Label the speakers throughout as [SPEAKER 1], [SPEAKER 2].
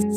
[SPEAKER 1] Hey,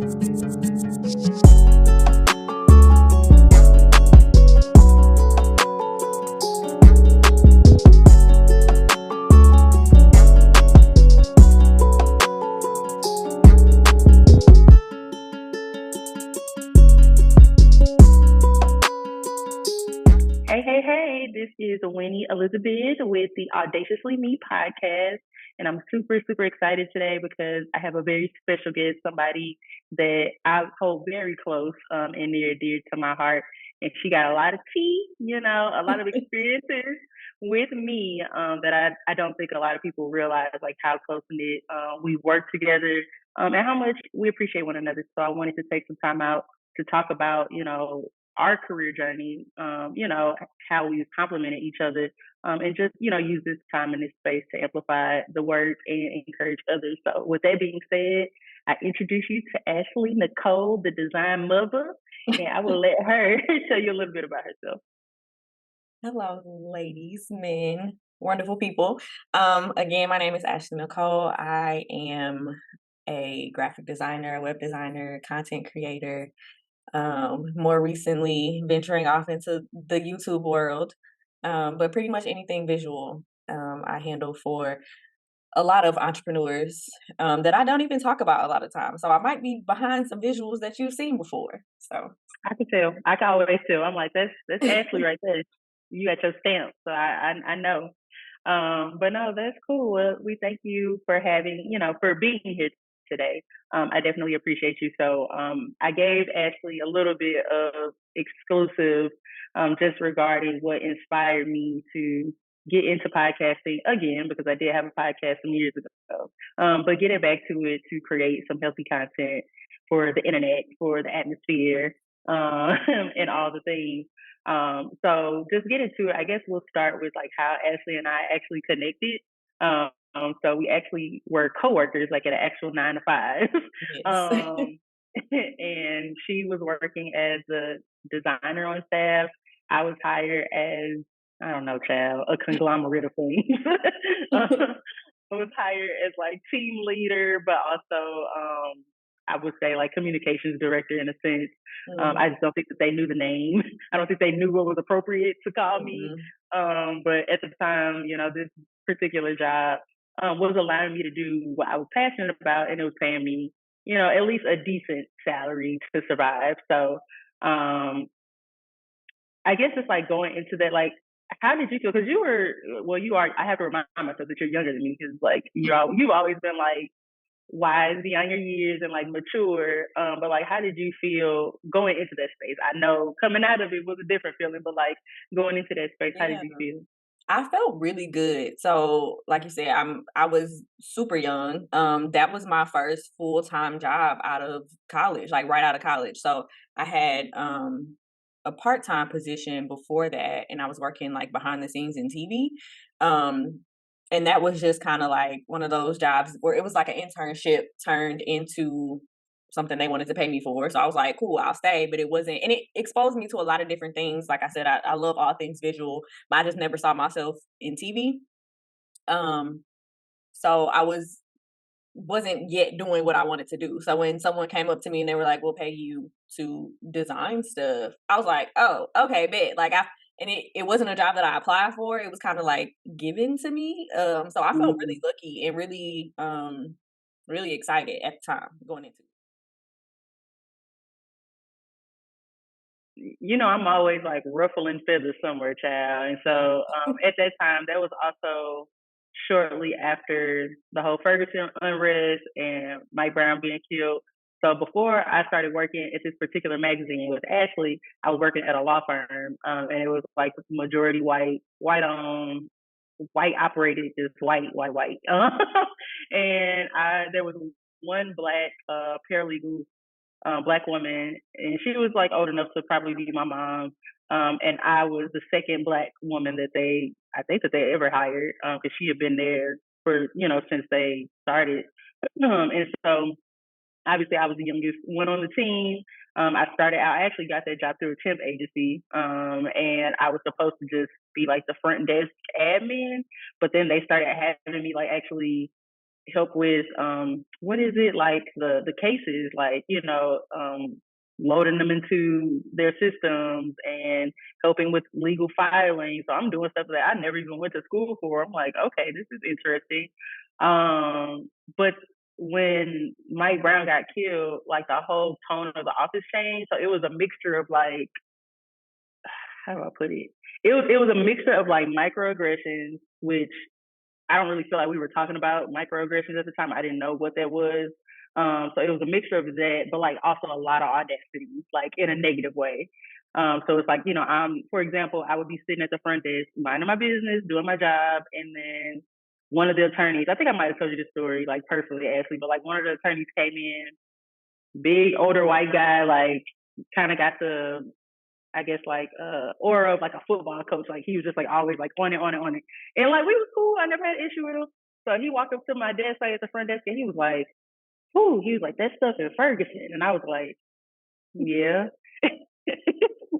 [SPEAKER 1] this is Winnie Elizabeth with the Audaciously Me podcast. And I'm super excited today because I have a very special guest, somebody that I hold very close and near dear to my heart. And she got a lot of tea, a lot of experiences with me that I don't think a lot of people realize, like how close knit we work together and how much we appreciate one another. So I wanted to take some time out to talk about, our career journey, how we've complemented each other, and just, use this time and this space to amplify the work and encourage others. So, with that being said, I introduce you to Ashlee Nicole, the design mother, and I will let her tell you a little bit about herself.
[SPEAKER 2] Hello, ladies, men, wonderful people. Again, my name is Ashlee Nicole. I am a graphic designer, web designer, content creator. More recently, venturing off into the YouTube world, but pretty much anything visual. I handle for a lot of entrepreneurs that I don't even talk about a lot of times. So I might be behind some visuals that you've seen before. So
[SPEAKER 1] I can tell. I can always tell. I'm like, that's Ashlee right there. You got your stamp, so I know. But no, that's cool. Well, we thank you for having, for being here today. I definitely appreciate you. So I gave Ashlee a little bit of exclusive just regarding what inspired me to get into podcasting again, because I did have a podcast some years ago. But getting back to it to create some healthy content for the internet, for the atmosphere, and all the things. So just get into it. I guess we'll start with like how Ashlee and I actually connected. So we actually were coworkers, like at an actual 9 to 5.
[SPEAKER 2] yes.
[SPEAKER 1] um, and she was working as a designer on staff. I was hired as, I don't know, child, a conglomerate of things. I was hired as like team leader, but also I would say like communications director in a sense. I just don't think that they knew the name. I don't think they knew what was appropriate to call me.
[SPEAKER 2] Mhm.
[SPEAKER 1] But at the time, this particular job was allowing me to do what I was passionate about, and it was paying me, at least a decent salary to survive. So I guess it's like going into that, like, how did you feel? Because you were, well, you are. I have to remind myself that you're younger than me because, like, you've always been like wise beyond your years and like mature. But like, how did you feel going into that space? I know coming out of it was a different feeling, but like going into that space, how did
[SPEAKER 2] Yeah.
[SPEAKER 1] you feel?
[SPEAKER 2] I felt really good. So, like you said, I was super young. That was my first full-time job out of college, like right out of college. So I had a part-time position before that, and I was working like behind the scenes in TV. Um and that was just kind of like one of those jobs where it was like an internship turned into something they wanted to pay me for. So I was like, cool, I'll stay. But it wasn't, and it exposed me to a lot of different things. Like I said, I love all things visual, but I just never saw myself in TV. Um, so I wasn't yet doing what I wanted to do. So when someone came up to me and they were like, "We'll pay you to design stuff," I was like, "Oh, okay, bet." Like it wasn't a job that I applied for. It was kind of like given to me. So I felt
[SPEAKER 1] Mm.
[SPEAKER 2] really lucky and really excited at the time going into it.
[SPEAKER 1] I'm always like ruffling feathers somewhere, child. And so at that time, that was also shortly after the whole Ferguson unrest and Mike Brown being killed. So before I started working at this particular magazine with Ashlee, I was working at a law firm, and it was like majority white, white operated, just white. And there was one black paralegal, black woman, and she was like old enough to probably be my mom. And I was the second black woman that I think that they ever hired, because she had been there for, since they started. And so obviously I was the youngest one on the team. I actually got that job through a temp agency, and I was supposed to just be like the front desk admin, but then they started having me like actually help with what is it, like the cases, like loading them into their systems and helping with legal filing. So I'm doing stuff that I never even went to school for. I'm like, okay, this is interesting. But when Mike Brown got killed, like the whole tone of the office changed. So it was a mixture of like, how do I put it? It was a mixture of like microaggressions, which I don't really feel like we were talking about microaggressions at the time. I didn't know what that was. So it was a mixture of that, but like also a lot of audacity, like in a negative way. So it's like, for example, I would be sitting at the front desk, minding my business, doing my job, and then one of the attorneys, I think I might have told you this story, like personally, Ashley, but like one of the attorneys came in, big older white guy, like kind of got the I guess like aura of like a football coach. Like he was just like always like on it, on it, on it. And like we was cool. I never had an issue with him. So he walked up to my desk like at the front desk and he was like, "Ooh," he was like, "That stuff in Ferguson." And I was like, "Yeah."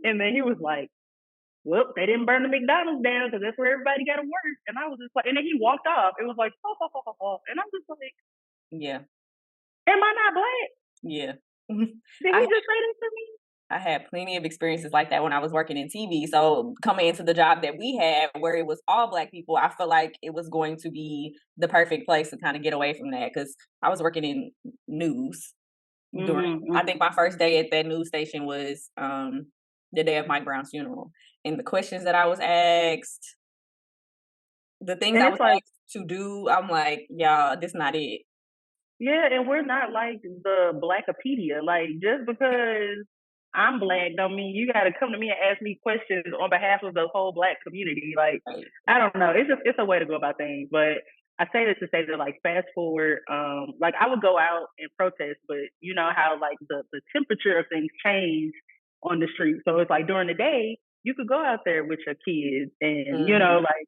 [SPEAKER 1] And then he was like, "Well, they didn't burn the McDonald's down because that's where everybody got to work." And I was just like, and then he walked off. It was like, oh, oh, oh, oh, oh. And I'm just like,
[SPEAKER 2] Yeah.
[SPEAKER 1] "Am I not black?
[SPEAKER 2] Yeah.
[SPEAKER 1] Did he
[SPEAKER 2] I
[SPEAKER 1] just say this to me?"
[SPEAKER 2] I had plenty of experiences like that when I was working in TV. So coming into the job that we had where it was all Black people, I felt like it was going to be the perfect place to kind of get away from that because I was working in news during, I
[SPEAKER 1] Mm-hmm.
[SPEAKER 2] think my first day at that news station was the day of Mike Brown's funeral. And the questions that I was asked, the things
[SPEAKER 1] And
[SPEAKER 2] I
[SPEAKER 1] it's
[SPEAKER 2] was
[SPEAKER 1] like,
[SPEAKER 2] asked to do, I'm like, y'all, this not it.
[SPEAKER 1] yeah, and we're not like the Blackopedia. Like just because I'm black don't mean you gotta come to me and ask me questions on behalf of the whole black community. Like
[SPEAKER 2] Right.
[SPEAKER 1] I don't know. It's a way to go about things. But I say this to say that like fast forward, like I would go out and protest, but you know how like the temperature of things change on the street. So it's like during the day you could go out there with your kids and
[SPEAKER 2] Hmm.
[SPEAKER 1] like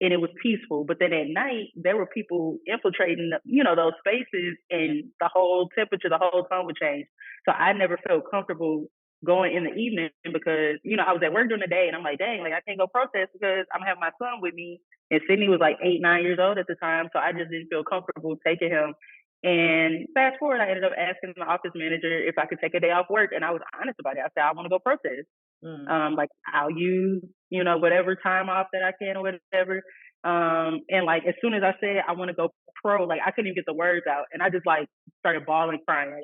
[SPEAKER 1] and it was peaceful. But then at night, there were people infiltrating, those spaces,
[SPEAKER 2] Yeah.
[SPEAKER 1] and the whole temperature, the whole tone would change. So I never felt comfortable going in the evening because, I was at work during the day, and I'm like, dang, like I can't go protest because I'm having my son with me, and Sydney was like 8, 9 years old at the time, so I just didn't feel comfortable taking him. And fast forward, I ended up asking the office manager if I could take a day off work, and I was honest about it. I said I want to go protest.
[SPEAKER 2] Mm.
[SPEAKER 1] Like I'll use, whatever time off that I can or whatever. And like as soon as I said I want to go pro, like I couldn't even get the words out, and I just like started bawling, crying,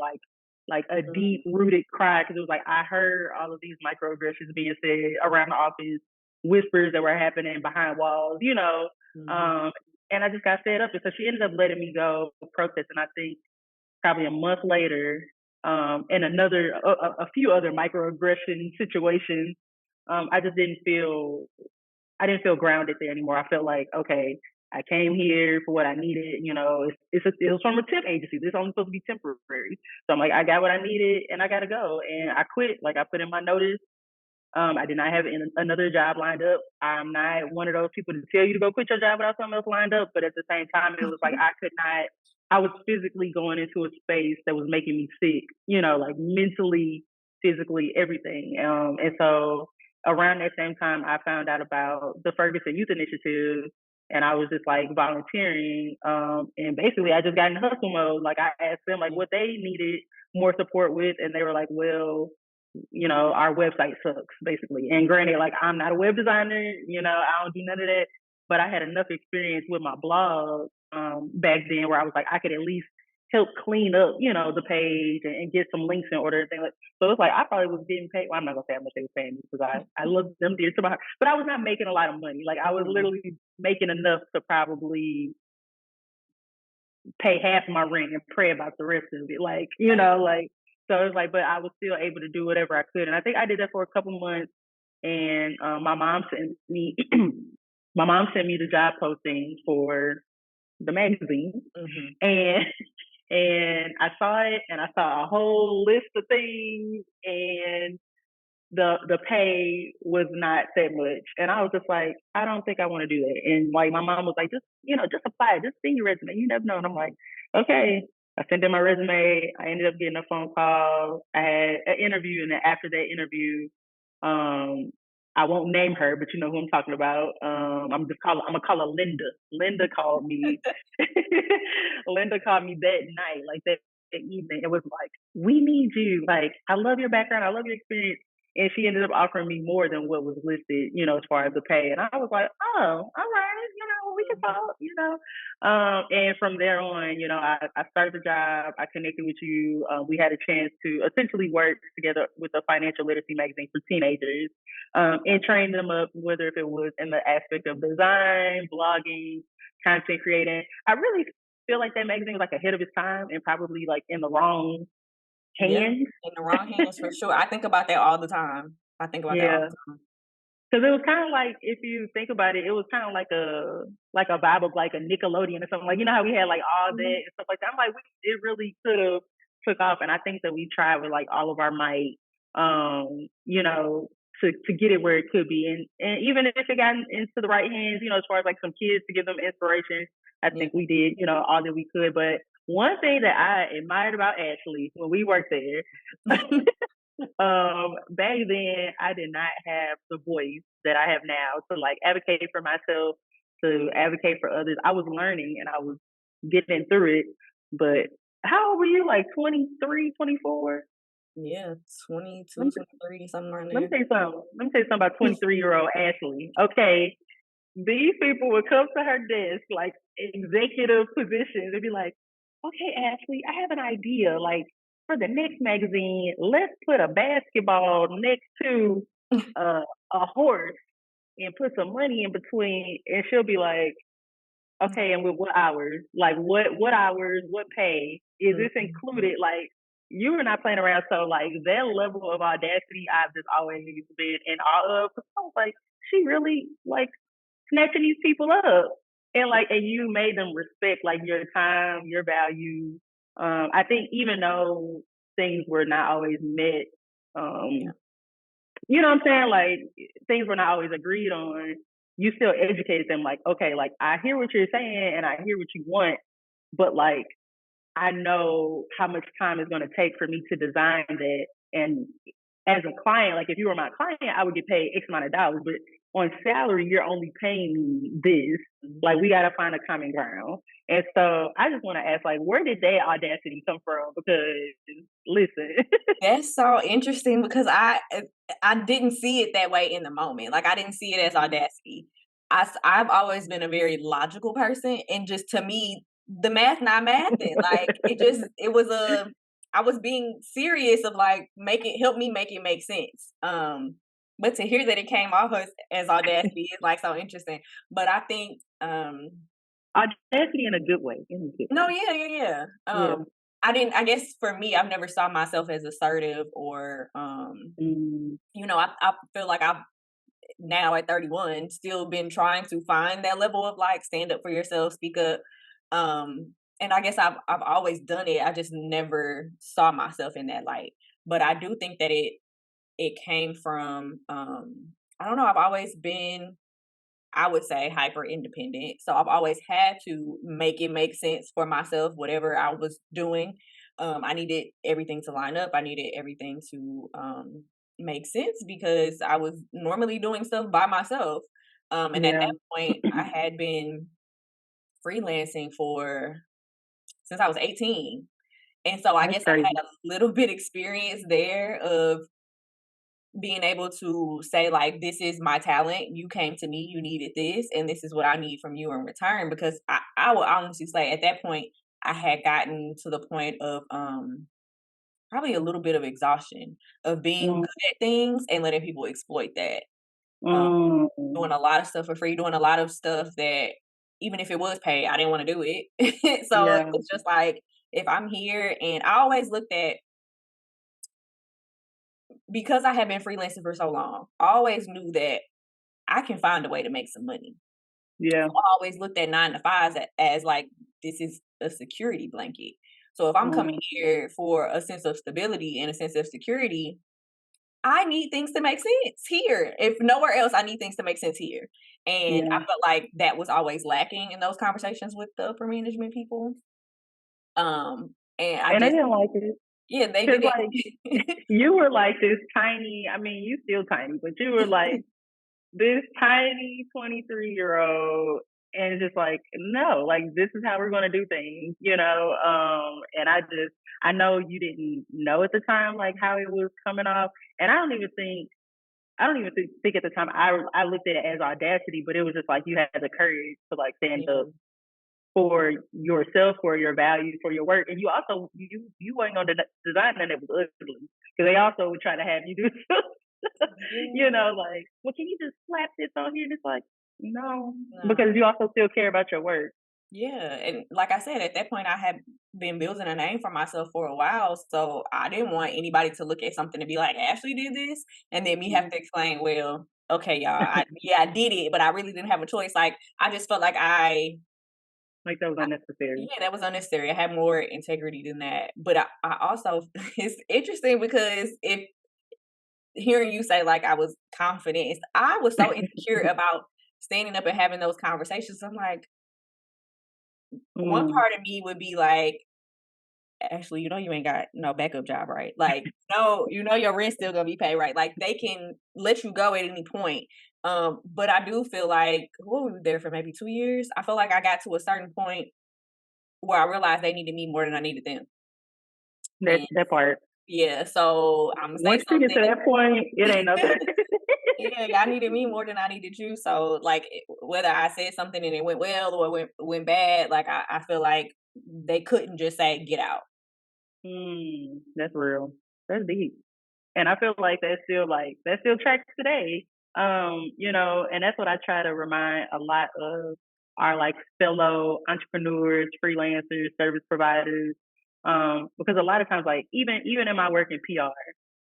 [SPEAKER 1] like a deep rooted cry because it was like I heard all of these microaggressions being said around the office, whispers that were happening behind walls.
[SPEAKER 2] Mm-hmm.
[SPEAKER 1] Um, and I just got fed up, and so she ended up letting me go protest, and I think probably a month later, and a few other microaggression situations, I just I didn't feel grounded there anymore. I felt like, okay, I came here for what I needed. It was from a temp agency. This is only supposed to be temporary. So I'm like, I got what I needed and I got to go. And I quit. Like I put in my notice. I did not have another job lined up. I'm not one of those people to tell you to go quit your job without something else lined up. But at the same time, it was like I could not. I was physically going into a space that was making me sick. Like mentally, physically, everything. And so around that same time, I found out about the Ferguson Youth Initiative, and I was just like volunteering. And basically, I just got in hustle mode. Like I asked them like what they needed more support with, and they were like, "Well, our website sucks, basically." And granted, like I'm not a web designer, I don't do none of that, but I had enough experience with my blog back then where I was like, I could at least help clean up, the page and get some links in order and things like. So it's like I probably was getting paid. Well, I'm not gonna say how much they were paying me because I love them dear to my heart, but I was not making a lot of money. Like I was literally making enough to probably pay half my rent and pray about the rest of it. Like, like so it's like, but I was still able to do whatever I could. And I think I did that for a couple months. And my mom sent me the job posting for the magazine.
[SPEAKER 2] Mm-hmm.
[SPEAKER 1] And I saw it and I saw a whole list of things and the pay was not that much. And I was just like, I don't think I want to do that. And like my mom was like, just apply, just send your resume. You never know. And I'm like, okay. I sent in my resume. I ended up getting a phone call. I had an interview, and then after that interview, um, I won't name her, but you know who I'm talking about. I'm gonna call her Linda. Linda called me. Linda called me that night, like that evening. It was like, we need you. Like, I love your background. I love your experience. And she ended up offering me more than what was listed, you know, as far as the pay. And I was like, oh, all right, you know, we can
[SPEAKER 2] Mhm.
[SPEAKER 1] talk, you know. And from there on, you know, I started the job. I connected with you. We had a chance to essentially work together with a financial literacy magazine for teenagers, and train them up, whether if it was in the aspect of design, blogging, content creating. I really feel like that magazine was like ahead of its time and probably like in the wrong
[SPEAKER 2] Yeah,
[SPEAKER 1] hands.
[SPEAKER 2] in the wrong hands for sure. I think about that all the time. I think about that all
[SPEAKER 1] Yeah.
[SPEAKER 2] the time.
[SPEAKER 1] Because it was kind of like, if you think about it, it was kind of like a vibe of like a Nickelodeon or something. Like, you know how we had like all that
[SPEAKER 2] Mhm.
[SPEAKER 1] and stuff like that. I'm like, it really could have took off, and I think that we tried with like all of our might, you know, to get it where it could be, and even if it got into the right hands, you know, as far as like some kids to give them inspiration, I
[SPEAKER 2] Yeah.
[SPEAKER 1] think we did, you know, all that we could. But one thing that I admired about Ashlee when we worked there. Back then I did not have the voice that I have now to like advocate for myself, to advocate for others. I was learning and I was getting through it. But how old were you? Like 23, 24?
[SPEAKER 2] Yeah,
[SPEAKER 1] Let
[SPEAKER 2] 22,
[SPEAKER 1] me,
[SPEAKER 2] 23, something around
[SPEAKER 1] let me
[SPEAKER 2] there.
[SPEAKER 1] tell you something. Let me tell you something about 23-year-old Ashley. Okay. These people would come to her desk, like executive positions, and be like, okay, Ashley, I have an idea. Like, for the next magazine, let's put a basketball next to uh, a horse and put some money in between. And she'll be like, okay, and with what hours? Like, what hours? What pay? Is this
[SPEAKER 2] Mhm.
[SPEAKER 1] included? Like, you were not playing around. So, like, that level of audacity, I've just always been in awe of. I was like, she really like snatching these people up, and like, and you made them respect like your time, your value. I think even though things were not always met,
[SPEAKER 2] Yeah.
[SPEAKER 1] um you know what I'm saying, like things were not always agreed on, you still educated them like, okay, like I hear what you're saying and I hear what you want, but like I know how much time it's going to take for me to design that. And as a client, like if you were my client, I would get paid X amount of dollars. But on salary, you're only paying me this. Like we got to find a common ground. And so I just want to ask, like, where did that audacity come from? Because listen,
[SPEAKER 2] That's so interesting because I didn't see it that way in the moment. Like, I didn't see it as audacity. I've always been a very logical person, and just to me, the math not mathing. Like, it was a I was being serious of like help me make it make sense. But to hear that it came off as audacity is like so interesting. But I think
[SPEAKER 1] audacity in a good way. In a good
[SPEAKER 2] no,
[SPEAKER 1] way.
[SPEAKER 2] yeah, yeah, yeah.
[SPEAKER 1] Yeah.
[SPEAKER 2] I guess for me, I've never saw myself as assertive or
[SPEAKER 1] Mm,
[SPEAKER 2] I feel like I've now at 31 still been trying to find that level of like stand up for yourself, speak up. And I guess I've always done it. I just never saw myself in that light. But I do think that it came from I don't know, I've always been, I would say, hyper independent. So I've always had to make it make sense for myself, whatever I was doing. I needed everything to line up. I needed everything to make sense because I was normally doing stuff by myself. And at
[SPEAKER 1] yeah.
[SPEAKER 2] that point, I had been freelancing for since I was 18. And so I
[SPEAKER 1] That's
[SPEAKER 2] guess I
[SPEAKER 1] crazy.
[SPEAKER 2] had a little bit experience there of being able to say like, this is my talent, you came to me, you needed this, and this is what I need from you in return. Because I will honestly say at that point I had gotten to the point of probably a little bit of exhaustion of being
[SPEAKER 1] Mm,
[SPEAKER 2] good at things and letting people exploit that. um,
[SPEAKER 1] mm,
[SPEAKER 2] Doing a lot of stuff for free, doing a lot of stuff that even if it was paid I didn't want to do it. So
[SPEAKER 1] yeah.
[SPEAKER 2] it's just like, if I'm here, and I always looked at, because I have been freelancing for so long, I always knew that I can find a way to make some money.
[SPEAKER 1] Yeah.
[SPEAKER 2] I always looked at 9 to 5s as like, this is a security blanket. So if I'm coming
[SPEAKER 1] Mm,
[SPEAKER 2] here for a sense of stability and a sense of security, I need things to make sense here. If nowhere else, I need things to make sense here. And I
[SPEAKER 1] yeah.
[SPEAKER 2] felt like that was always lacking in those conversations with the upper management people. And I
[SPEAKER 1] And I
[SPEAKER 2] just,
[SPEAKER 1] didn't like it
[SPEAKER 2] yeah, they
[SPEAKER 1] because, like,
[SPEAKER 2] didn't.
[SPEAKER 1] you were like this tiny. I mean, you still tiny, but you were like this tiny 23-year-old, and it's just like, no, like this is how we're gonna do things, you know. And I know you didn't know at the time like how it was coming off, and I don't even think at the time I looked at it as audacity, but it was just like you had the courage to like stand
[SPEAKER 2] Yeah.
[SPEAKER 1] up for yourself, for your values, for your work, and you also you weren't gonna design that it was ugly because they also would try to have you do you
[SPEAKER 2] Yeah.
[SPEAKER 1] know, like, well, can you just slap this on here? And it's like, no,
[SPEAKER 2] No.
[SPEAKER 1] because you also still care about your work.
[SPEAKER 2] Yeah, and like I said, at that point, I had been building a name for myself for a while, so I didn't want anybody to look at something and be like, "Ashley did this," and then me have
[SPEAKER 1] Mhm.
[SPEAKER 2] to explain, "Well, okay, y'all, I did it, but I really didn't have a choice." Like, I just felt like
[SPEAKER 1] Like that was unnecessary.
[SPEAKER 2] yeah, that was unnecessary. I had more integrity than that, but I also it's interesting because if hearing you say like I was confident, I was so insecure about standing up and having those conversations. I'm like, one
[SPEAKER 1] Mm.
[SPEAKER 2] part of me would be like, Actually, you ain't got no backup job, right? Like, no, your rent's still gonna be paid, right? Like, they can let you go at any point. But I do feel like what were we there for maybe 2 years? I feel like I got to a certain point where I realized they needed me more than I needed them.
[SPEAKER 1] That
[SPEAKER 2] And
[SPEAKER 1] that part.
[SPEAKER 2] yeah, so I'm gonna say
[SPEAKER 1] Once you get
[SPEAKER 2] something.
[SPEAKER 1] to that point, it ain't nothing.
[SPEAKER 2] Yeah, y'all needed me more than I needed you. So like whether I said something and it went well or went bad, like I feel like they couldn't just say get out.
[SPEAKER 1] That's real. That's deep. And I feel like that still tracks today. You know, and that's what I try to remind a lot of our like fellow entrepreneurs, freelancers, service providers. Because a lot of times like even in my work in PR,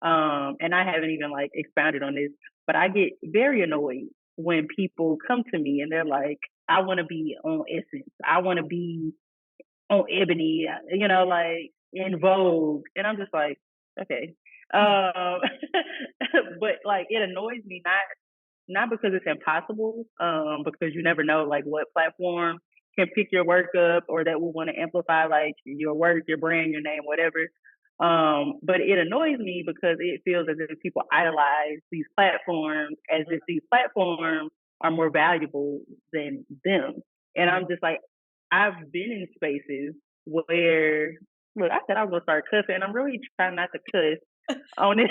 [SPEAKER 1] and I haven't even like expounded on this, but I get very annoyed when people come to me and they're like, I want to be on Essence. I want to be on Ebony, you know, like in Vogue. And I'm just like, okay. Um, but like it annoys me not because it's impossible, because you never know like what platform can pick your work up or that will want to amplify like your work, your brand, your name, whatever. But it annoys me because it feels as if people idolize these platforms as if these platforms are more valuable than them. And I'm just like, I've been in spaces where, look, I said I was gonna start cussing, and I'm really trying not to cuss on this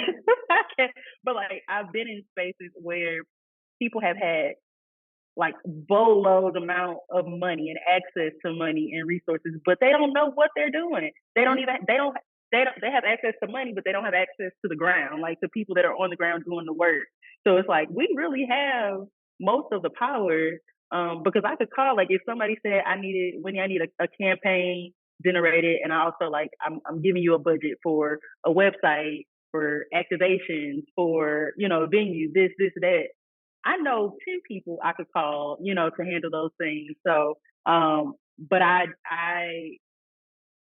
[SPEAKER 1] podcast. But like, I've been in spaces where people have had like boatloads amount of money and access to money and resources, but they don't know what they're doing. They have access to money, but they don't have access to the ground, like the people that are on the ground doing the work. So it's like we really have most of the power. Because I could call like if somebody said I need a campaign generated, and I also like I'm giving you a budget for a website, for activations, for venue, this that. I know 10 people I could call, to handle those things. So, but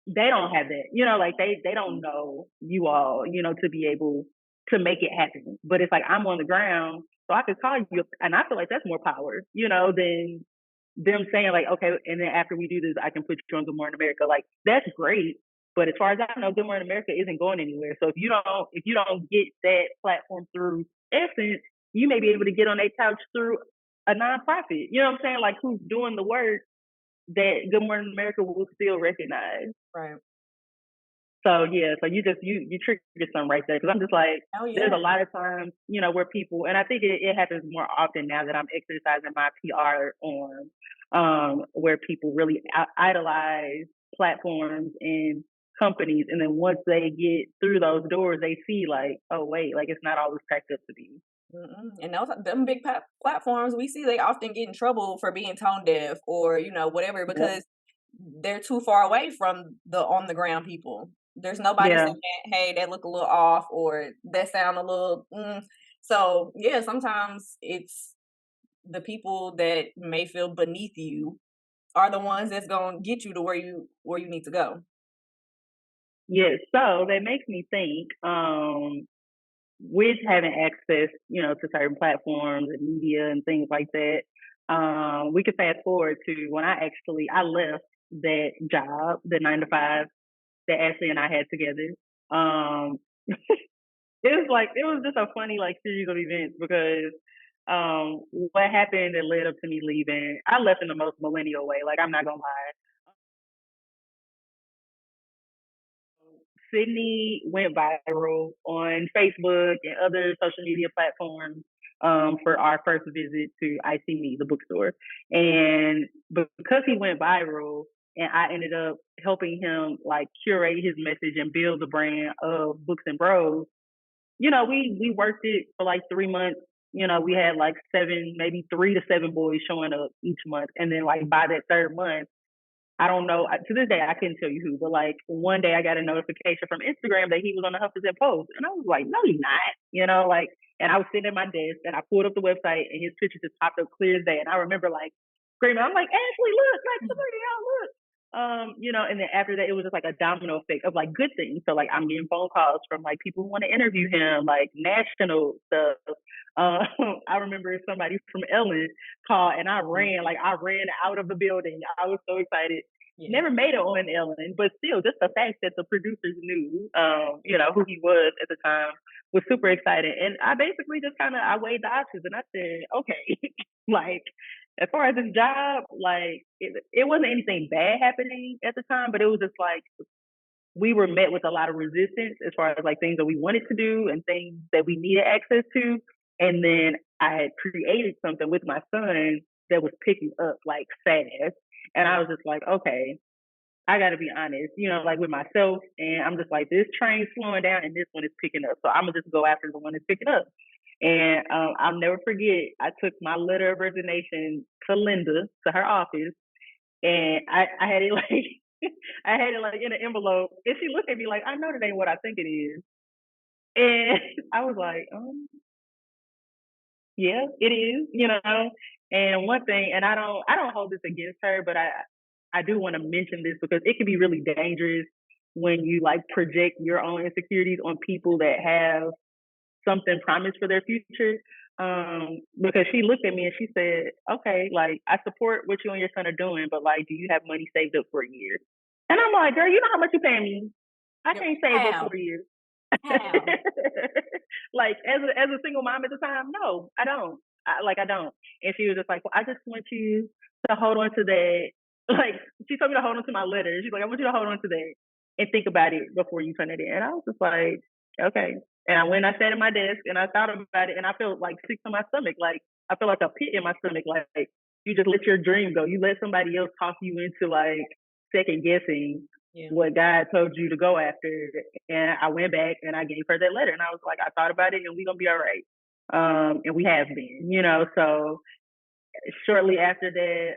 [SPEAKER 1] they don't have that, like they don't know you all, to be able to make it happen. But it's like I'm on the ground, so I could call you, and I feel like that's more power, than them saying like, okay, and then after we do this, I can put you on Good Morning America. Like that's great, but as far as I know, Good Morning America isn't going anywhere. So if you don't get that platform through Essence, you may be able to get on a couch through a nonprofit. You know what I'm saying? Like who's doing the work that Good Morning America will still recognize.
[SPEAKER 2] Right.
[SPEAKER 1] So yeah, so you triggered something right there because I'm just like,
[SPEAKER 2] Oh
[SPEAKER 1] there's
[SPEAKER 2] yeah.
[SPEAKER 1] a lot of times, where people, and I think it happens more often now that I'm exercising my PR on, where people really idolize platforms and companies, and then once they get through those doors, they see like, oh wait, like it's not always cracked up to be.
[SPEAKER 2] Mm-mm. And those them big platforms we see they often get in trouble for being tone deaf or whatever
[SPEAKER 1] Yep.
[SPEAKER 2] because they're too far away from the on the ground people. There's nobody
[SPEAKER 1] Yeah.
[SPEAKER 2] saying, "Hey, that look a little off," or "That sound a little." So yeah, sometimes it's the people that may feel beneath you are the ones that's gonna get you to where you need to go.
[SPEAKER 1] Yes. So that makes me think, with having access, to certain platforms and media and things like that, we could fast forward to when I left that job, the 9 to 5 that Ashley and I had together. Um, it was just a funny like series of events because What happened that led up to me leaving? I left in the most millennial way. Like, I'm not gonna lie. Sydney went viral on Facebook and other social media platforms for our first visit to IC Me, the bookstore. And because he went viral, and I ended up helping him like curate his message and build the brand of Books and Bros. We worked it for like 3 months. We had like seven, maybe 3 to 7 boys showing up each month, and then like by that third month, I don't know. To this day, I couldn't tell you who, but like one day I got a notification from Instagram that he was on the Huffington Post. And I was like, no, he's not, and I was sitting at my desk and I pulled up the website and his picture just popped up clear as day. And I remember like screaming, I'm like, Ashlee, look, like, somebody out, look. And then after that, it was just like a domino effect of like good things. So like I'm getting phone calls from like people who want to interview him, like national stuff. I remember somebody from Ellen called and I ran out of the building. I was so excited. Yeah. Never made it on Ellen, but still, just the fact that the producers knew, who he was at the time was super exciting. And I basically just I weighed the options and I said, okay, like as far as this job, like it wasn't anything bad happening at the time, but it was just like we were met with a lot of resistance as far as like things that we wanted to do and things that we needed access to. And then I had created something with my son that was picking up like fast. And I was just like, okay, I got to be honest, like with myself. And I'm just like, this train's slowing down and this one is picking up. So I'm going to just go after the one that's picking up. And I'll never forget, I took my letter of resignation to Linda, to her office. And I had it like, I had it like in an envelope. And she looked at me like, I know that ain't what I think it is. And I was like, yeah, it is, And one thing, and I don't hold this against her, but I do want to mention this because it can be really dangerous when you like project your own insecurities on people that have something promised for their future. Because she looked at me and she said, okay, like I support what you and your son are doing, but like, do you have money saved up for a year? And I'm like, girl, you know how much you pay me? I can't save up for a year. Like as a single mom at the time, no, I don't. I don't. And she was just like, well, I just want you to hold on to that. Like she told me to hold on to my letter. She's like, I want you to hold on to that and think about it before you turn it in. And I was just like, okay. And I went, I sat at my desk and I thought about it and I felt like sick to my stomach. Like I felt like a pit in my stomach. Like you just let your dream go. You let somebody else talk you into like second guessing what God told you to go after. And I went back and I gave her that letter and I was like, I thought about it and we're gonna be all right. And we have been, so shortly after that,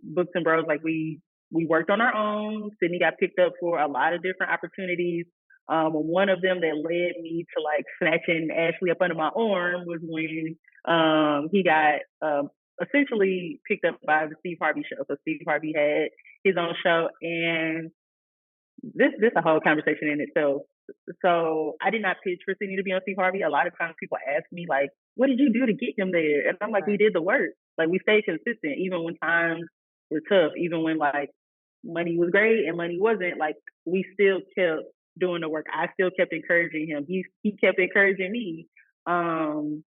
[SPEAKER 1] Books and Bros, like we worked on our own. Sydney got picked up for a lot of different opportunities. One of them that led me to like snatching Ashlee up under my arm was when he got essentially picked up by the Steve Harvey show. So Steve Harvey had his own show, and this a whole conversation in itself. So I did not pitch for Sydney to be on Steve Harvey. A lot of times people ask me like, what did you do to get him there? And I'm like, we did the work. Like we stayed consistent even when times were tough, even when like money was great and money wasn't. Like we still kept doing the work. I still kept encouraging him. He kept encouraging me. And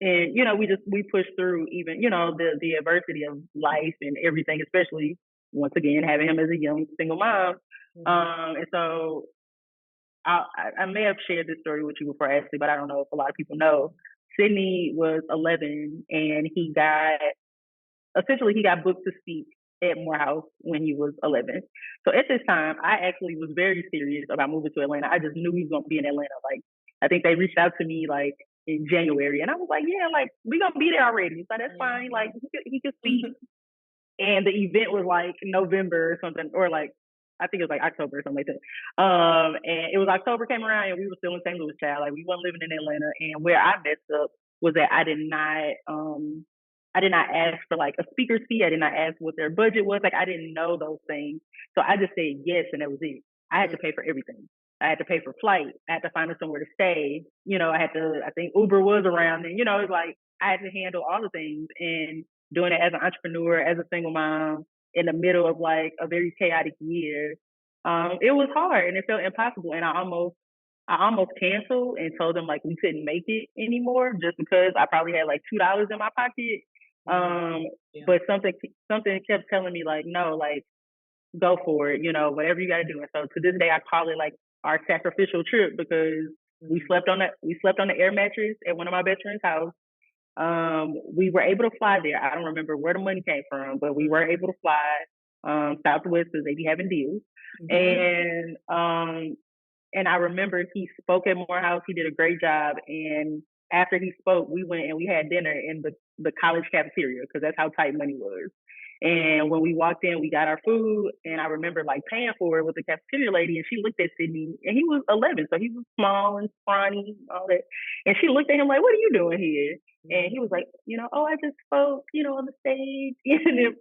[SPEAKER 1] we pushed through even the adversity of life and everything, especially once again having him as a young single mom. And so I may have shared this story with you before, Ashley, but I don't know if a lot of people know. Sydney was 11 and he got booked to speak at Morehouse when he was 11. So at this time, I actually was very serious about moving to Atlanta. I just knew he was going to be in Atlanta. Like, I think they reached out to me like in January and I was like, yeah, like we're going to be there already. So that's fine. Like he could speak. And the event was like November or something, or like, I think it was like October or something like that. And it was October came around and we were still in St. Louis, child. Like we weren't living in Atlanta. And where I messed up was that I did not ask for like a speaker's fee. I did not ask what their budget was. Like I didn't know those things. So I just said yes and that was it. I had to pay for everything. I had to pay for flight. I had to find somewhere to stay. I think Uber was around and, it was like I had to handle all the things, and doing it as an entrepreneur, as a single mom, in the middle of like a very chaotic year. It was hard and it felt impossible. And I almost I almost canceled and told them like we couldn't make it anymore just because I probably had like $2 in my pocket.
[SPEAKER 2] Mhm.
[SPEAKER 1] Um,
[SPEAKER 2] Yeah.
[SPEAKER 1] but something kept telling me like, no, like go for it, whatever you gotta do. And so to this day I call it like our sacrificial trip because
[SPEAKER 2] Mhm.
[SPEAKER 1] we slept on the air mattress at one of my best friend's house. We were able to fly there. I don't remember where the money came from, but we were able to fly Southwest because they be having deals.
[SPEAKER 2] Mhm.
[SPEAKER 1] And I remember he spoke at Morehouse. He did a great job. And after he spoke, we went and we had dinner in the college cafeteria because that's how tight money was. And when we walked in, we got our food, and I remember like paying for it with the cafeteria lady, and she looked at Sydney, and he was 11, so he was small and scrawny, and all that. And she looked at him like, "What are you doing here?" And he was like, "Oh, I just spoke, on the stage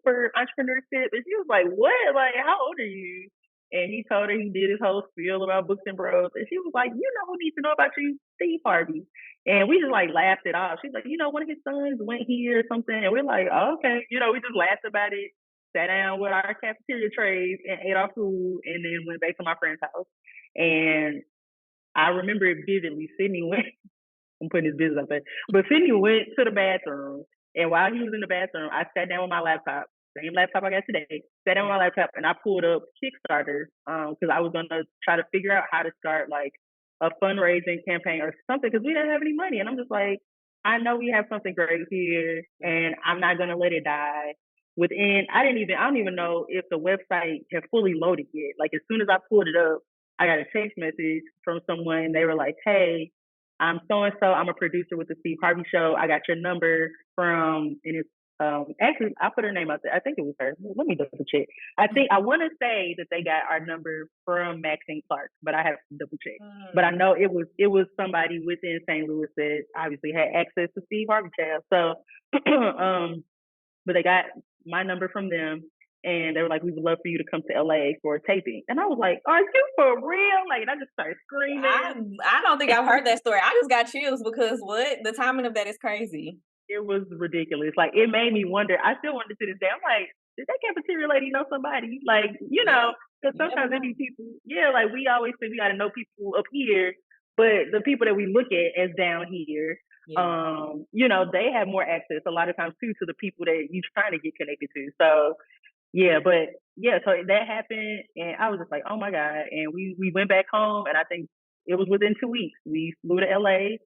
[SPEAKER 1] for entrepreneurship." And she was like, "What? Like, how old are you?" And he told her he did his whole spiel about books and bros. And she was like, who needs to know about you, Steve Harvey? And we just like laughed it off. She's like, one of his sons went here or something. And we're like, oh, okay. We just laughed about it, sat down with our cafeteria trays and ate our food and then went back to my friend's house. And I remember it vividly. Sydney went, I'm putting his business up there, but Sydney went to the bathroom. And while he was in the bathroom, I sat down with my laptop, same laptop I got today, sat down with my laptop and I pulled up Kickstarter because I was going to try to figure out how to start like a fundraising campaign or something because we didn't have any money. And I'm just like, I know we have something great here and I'm not going to let it die. I don't even know if the website had fully loaded yet. Like as soon as I pulled it up, I got a text message from someone. They were like, hey, I'm so and so. I'm a producer with the Steve Harvey Show. I got your number from, and it's actually I put her name out there. I think it was her. Let me double check. I want to say that they got our number from Maxine Clark, but I have to double check. But I know it was somebody within St. Louis that obviously had access to Steve Harvey Show. So, but they got my number from them. And they were like, we would love for you to come to LA for a taping. And I was like, are you for real? Like, and I just started
[SPEAKER 2] I
[SPEAKER 1] screaming.
[SPEAKER 2] I don't think I've heard that story. I just got chills because what? The timing of that is crazy.
[SPEAKER 1] It was ridiculous. Like it made me wonder. I still wonder to this day. I'm like, did that cafeteria lady know somebody? Like,
[SPEAKER 2] Yeah.
[SPEAKER 1] because
[SPEAKER 2] You never
[SPEAKER 1] sometimes there
[SPEAKER 2] know.
[SPEAKER 1] be people. Yeah, like we always say we got to know people up here, but the people that we look at as down here,
[SPEAKER 2] Yeah.
[SPEAKER 1] they have more access a lot of times too to the people that you trying to get connected to. So yeah, but yeah, so that happened, and I was just like, oh my god. And we went back home, and I think it was within 2 weeks we flew to LA.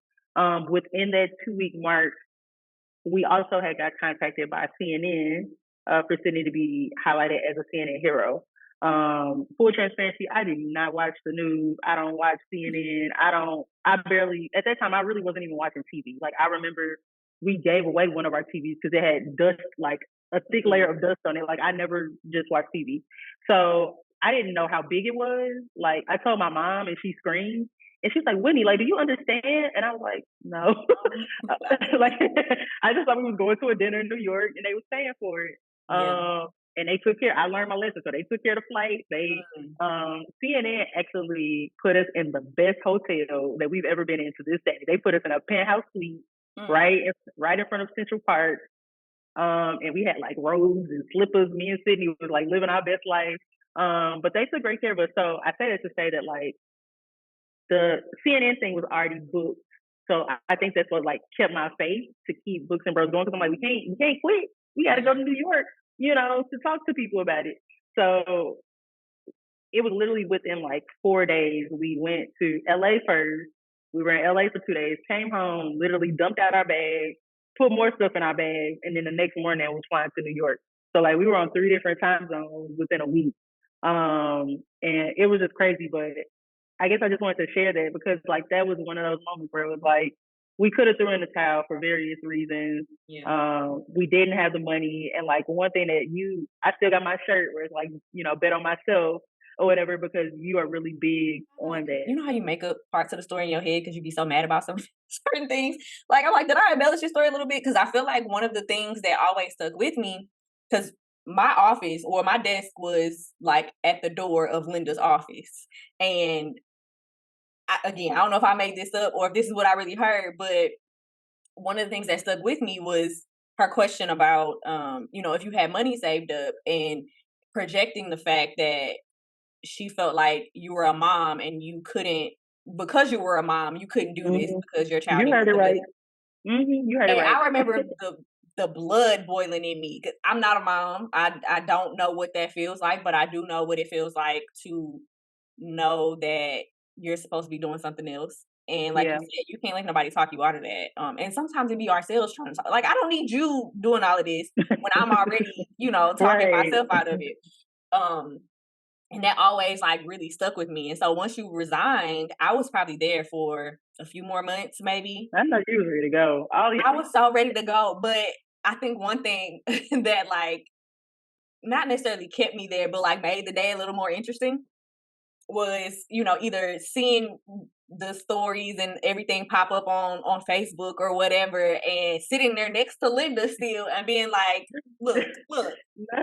[SPEAKER 1] Within that 2 week mark we also had got contacted by CNN for Sydney to be highlighted as a CNN hero. Full transparency, I did not watch the news. I don't watch CNN. I barely, at that time, I really wasn't even watching TV. Like, I remember we gave away one of our TVs because it had dust, like a thick layer of dust on it. Like, I never just watched TV. So I didn't know how big it was. Like, I told my mom and she screamed. And she's like, Whitney, like, do you understand? And I was like, no. Like, I just thought we was going to a dinner in New York and they was paying for it.
[SPEAKER 2] Yeah.
[SPEAKER 1] And they took care, I learned my lesson. So they took care of the flight. CNN actually put us in the best hotel that we've ever been in to this day. They put us in a penthouse suite right in front of Central Park. And we had like robes and slippers. Me and Sydney was like living our best life. But they took great care of us. So I say that to say that like, the CNN thing was already booked. So I think that's what like kept my faith to keep Books and Bros going because I'm like, we can't quit. We got to go to New York, to talk to people about it. So it was literally within like 4 days. We went to LA first. We were in LA for 2 days, came home, literally dumped out our bags, put more stuff in our bags, and then the next morning I was flying to New York. So like we were on 3 different time zones within a week. And it was just crazy, but I guess I just wanted to share that because like that was one of those moments where it was like we could have thrown in the towel for various reasons.
[SPEAKER 2] Yeah.
[SPEAKER 1] We didn't have the money, and like one thing that I still got my shirt where it's like bet on myself or whatever because you are really big on that.
[SPEAKER 2] You know how you make up parts of the story in your head because you be so mad about some certain things. Like I'm like, did I embellish your story a little bit? Because I feel like one of the things that always stuck with me, because my office or my desk was like at the door of Linda's office, and again, I don't know if I made this up or if this is what I really heard, but one of the things that stuck with me was her question about, if you had money saved up and projecting the fact that she felt like you were a mom and you couldn't because you were a mom, you couldn't do this
[SPEAKER 1] Mhm.
[SPEAKER 2] because your child
[SPEAKER 1] You
[SPEAKER 2] needs
[SPEAKER 1] heard it right.
[SPEAKER 2] stability.
[SPEAKER 1] You heard it
[SPEAKER 2] And
[SPEAKER 1] right.
[SPEAKER 2] I remember the blood boiling in me because I'm not a mom. I don't know what that feels like, but I do know what it feels like to know that you're supposed to be doing something else. And like you
[SPEAKER 1] Yeah.
[SPEAKER 2] said, you can't let nobody talk you out of that. And sometimes it be ourselves trying to talk. Like I don't need you doing all of this when I'm already, talking
[SPEAKER 1] Right.
[SPEAKER 2] myself out of it. Um, and that always like really stuck with me. And so once you resigned, I was probably there for a few more months, maybe.
[SPEAKER 1] I know you was ready to go. All
[SPEAKER 2] I was so ready to go. But I think one thing that like not necessarily kept me there, but like made the day a little more interesting was, either seeing the stories and everything pop up on Facebook or whatever, and sitting there next to Linda still and being like, look,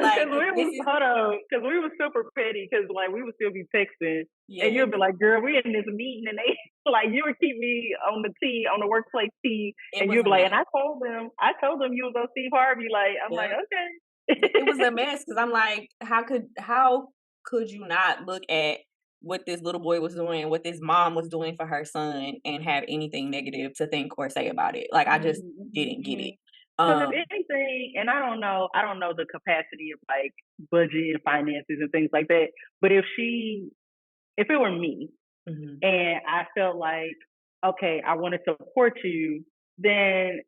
[SPEAKER 2] like
[SPEAKER 1] because we
[SPEAKER 2] this
[SPEAKER 1] was
[SPEAKER 2] is
[SPEAKER 1] hold on, because we was super petty, because like we would still be texting, and
[SPEAKER 2] yeah,
[SPEAKER 1] you'll be like, "Girl, we in this meeting," and they like you would keep me on the T on the workplace T,
[SPEAKER 2] it
[SPEAKER 1] and
[SPEAKER 2] was
[SPEAKER 1] you'll
[SPEAKER 2] a
[SPEAKER 1] be like,
[SPEAKER 2] mess.
[SPEAKER 1] "And I told them you was on Steve Harvey." Like I'm like,
[SPEAKER 2] Yeah. It was
[SPEAKER 1] okay.
[SPEAKER 2] a mess because I'm like, how could you not look at what this little boy was doing, what this mom was doing for her son, and have anything negative to think or say about it? Like I just didn't get it.
[SPEAKER 1] Because if
[SPEAKER 2] Um,
[SPEAKER 1] anything, and I don't know the capacity of like budget and finances and things like that. But if it were me,
[SPEAKER 2] mhm.
[SPEAKER 1] and I felt like, okay, I want to support you, then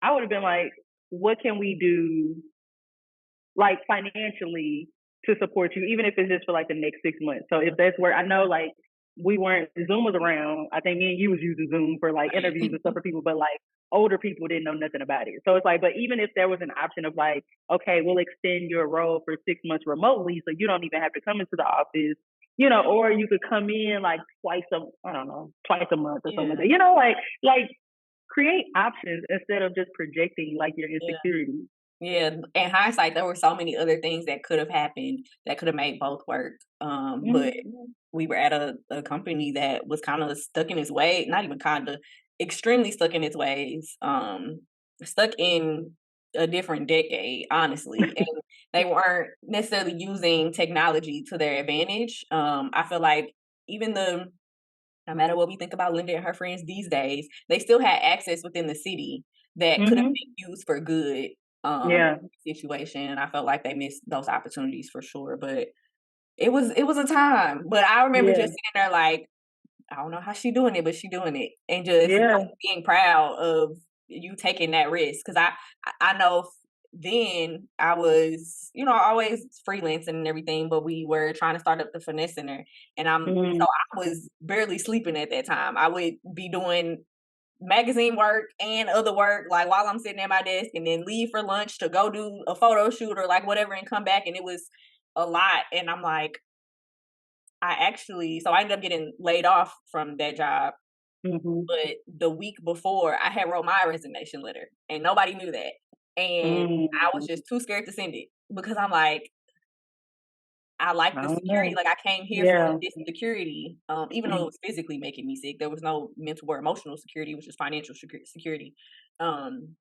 [SPEAKER 1] I would have been like, what can we do, like financially, to support you, even if it's just for like the next 6 months. So if that's where I know, like we weren't, Zoom was around. I think me and you was using Zoom for like interviews and stuff for people, but like older people didn't know nothing about it. So it's like, but even if there was an option of like, okay, we'll extend your role for 6 months remotely, so you don't even have to come into the office, or you could come in like I don't know, twice a month or something like
[SPEAKER 2] Yeah,
[SPEAKER 1] that. Like create options instead of just projecting like your
[SPEAKER 2] yeah.
[SPEAKER 1] insecurities.
[SPEAKER 2] Yeah, in hindsight, there were so many other things that could have happened that could have made both work. But
[SPEAKER 1] Mhm.
[SPEAKER 2] we were at a company that was kind of stuck in its way, not even kind of, extremely stuck in its ways, stuck in a different decade, honestly. And they weren't necessarily using technology to their advantage. I feel like even no matter what we think about Linda and her friends these days, they still had access within the city that could have
[SPEAKER 1] Mhm.
[SPEAKER 2] been used for good,
[SPEAKER 1] Yeah.
[SPEAKER 2] situation, and I felt like they missed those opportunities for sure, but it was a time, but I remember
[SPEAKER 1] Yeah.
[SPEAKER 2] just sitting there like, "I don't know how she doing it, but she doing it," and just,
[SPEAKER 1] Yeah.
[SPEAKER 2] being proud of you taking that risk, 'cause I know then I was, always freelancing and everything, but we were trying to start up the Finesse Center, and
[SPEAKER 1] Mhm.
[SPEAKER 2] I was barely sleeping at that time. I would be doing magazine work and other work, like, while I'm sitting at my desk, and then leave for lunch to go do a photo shoot or, like, whatever, and come back, and it was a lot, and I'm like, I ended up getting laid off from that job,
[SPEAKER 1] Mhm.
[SPEAKER 2] but the week before, I had wrote my resignation letter, and nobody knew that, and I was
[SPEAKER 1] Mm.
[SPEAKER 2] just too scared to send it because I'm like, I like
[SPEAKER 1] I
[SPEAKER 2] the
[SPEAKER 1] don't
[SPEAKER 2] security,
[SPEAKER 1] know.
[SPEAKER 2] like, I came here for
[SPEAKER 1] Yeah.
[SPEAKER 2] this security, even though it
[SPEAKER 1] Mm.
[SPEAKER 2] was physically making me sick, there was no mental or emotional security, it was just financial security, um,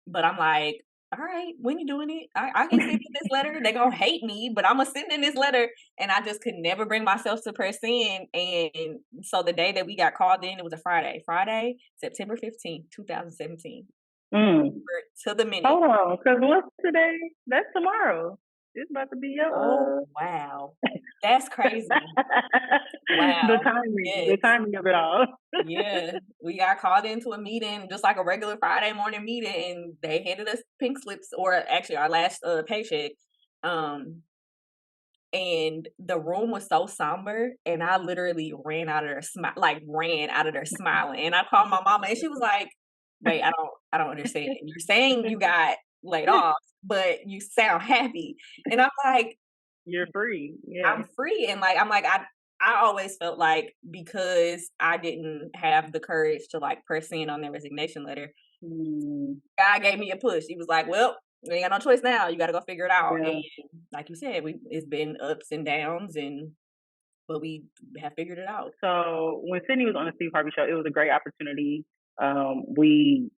[SPEAKER 2] but I'm like, "Alright, when you doing it? I can send in this letter, they gonna hate me, but Imma send in this letter," and I just could never bring myself to press in, and so the day that we got called in, it was a Friday, September 15th, 2017.
[SPEAKER 1] Mm.
[SPEAKER 2] To the minute.
[SPEAKER 1] Hold on, because what's today? That's tomorrow. It's about to be
[SPEAKER 2] Oh,
[SPEAKER 1] your
[SPEAKER 2] wow. That's crazy.
[SPEAKER 1] the
[SPEAKER 2] Wow.
[SPEAKER 1] timing, the
[SPEAKER 2] Yes.
[SPEAKER 1] timing of it all.
[SPEAKER 2] Yeah. We got called into a meeting, just like a regular Friday morning meeting, and they handed us pink slips, or actually our last, paycheck, um, and the room was so somber, and I literally ran out of there smiling, and I called my mama, and she was like, "Wait, I don't understand. You're saying you got laid off, but you sound happy." And I'm like,
[SPEAKER 1] You're free. Yeah.
[SPEAKER 2] I'm free, and, like, I'm like, I always felt like because I didn't have the courage to, like, press in on the resignation letter,
[SPEAKER 1] Mm.
[SPEAKER 2] God gave me a push. He was like, "Well, you ain't got no choice now. You gotta go figure it out." And
[SPEAKER 1] Yeah.
[SPEAKER 2] like you said, it's been ups and downs, but we have figured it out.
[SPEAKER 1] So when Sydney was on the Steve Harvey show, it was a great opportunity. We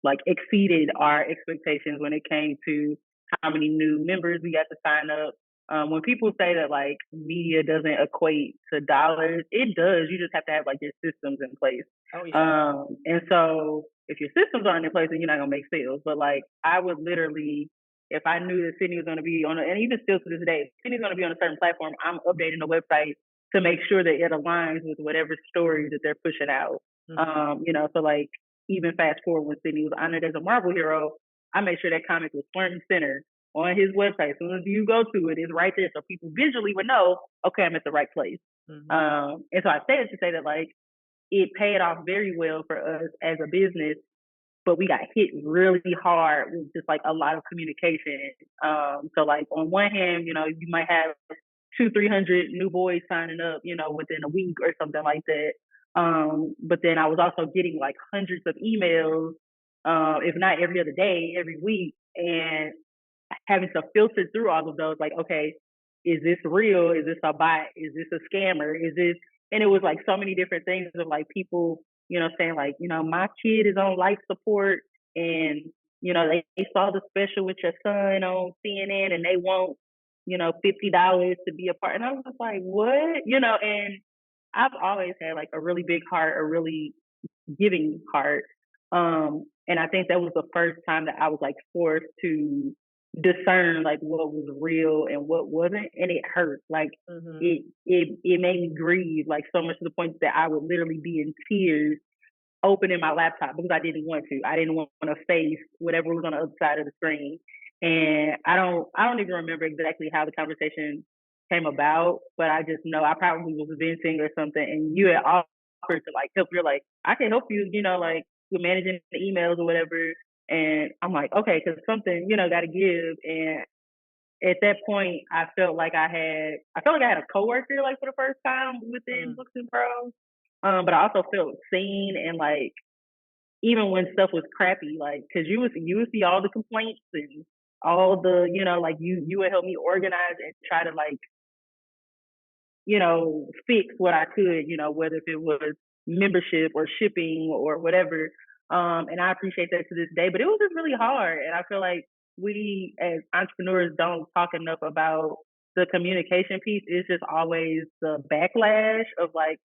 [SPEAKER 1] like exceeded our expectations when it came to how many new members we got to sign up. When people say that like media doesn't equate to dollars, it does. You just have to have like your systems in place.
[SPEAKER 2] Oh yeah.
[SPEAKER 1] And so if your systems aren't in place, then you're not gonna make sales. But like I would literally, if I knew that Sydney was gonna be on, and even still to this day, if Sydney's gonna be on a certain platform, I'm updating the website to make sure that it aligns with whatever story that they're pushing out.
[SPEAKER 2] Mm-hmm.
[SPEAKER 1] So like even fast forward when Sydney was honored as a Marvel hero, I made sure that comic was front and center on his website. As soon as you go to it, it's right there, so people visually would know, okay, I'm at the right place.
[SPEAKER 2] Mm-hmm.
[SPEAKER 1] And so I say it to say that like it paid off very well for us as a business, but we got hit really hard with just like a lot of communication. So like on one hand, you might have 300 new boys signing up, within a week or something like that. But then I was also getting like hundreds of emails, if not every other day, every week, and having to filter through all of those, like, okay, is this real? Is this a bot? Is this a scammer? Is this, and it was like so many different things of like people, saying like, my kid is on life support and, they saw the special with your son on CNN and they want, $50 to be a part. And I was just like, what? And I've always had like a really big heart, a really giving heart. And I think that was the first time that I was like forced to discern like what was real and what wasn't, and it hurt. Like
[SPEAKER 2] Mm-hmm.
[SPEAKER 1] it made me grieve like so much to the point that I would literally be in tears opening my laptop because I didn't want to. I didn't want to face whatever was on the other side of the screen. And I don't even remember exactly how the conversation came about, but I just know I probably was venting or something, and you had offered to like help. You're like, I can help you, like with managing the emails or whatever. And I'm like, okay, because something, got to give. And at that point, I felt like I had a coworker like for the first time within Books and Pros. But I also felt seen and like even when stuff was crappy, like because you would see all the complaints and all the like you would help me organize and try to like fix what I could, whether if it was membership or shipping or whatever. And I appreciate that to this day, but it was just really hard. And I feel like we as entrepreneurs don't talk enough about the communication piece. It's just always the backlash of like,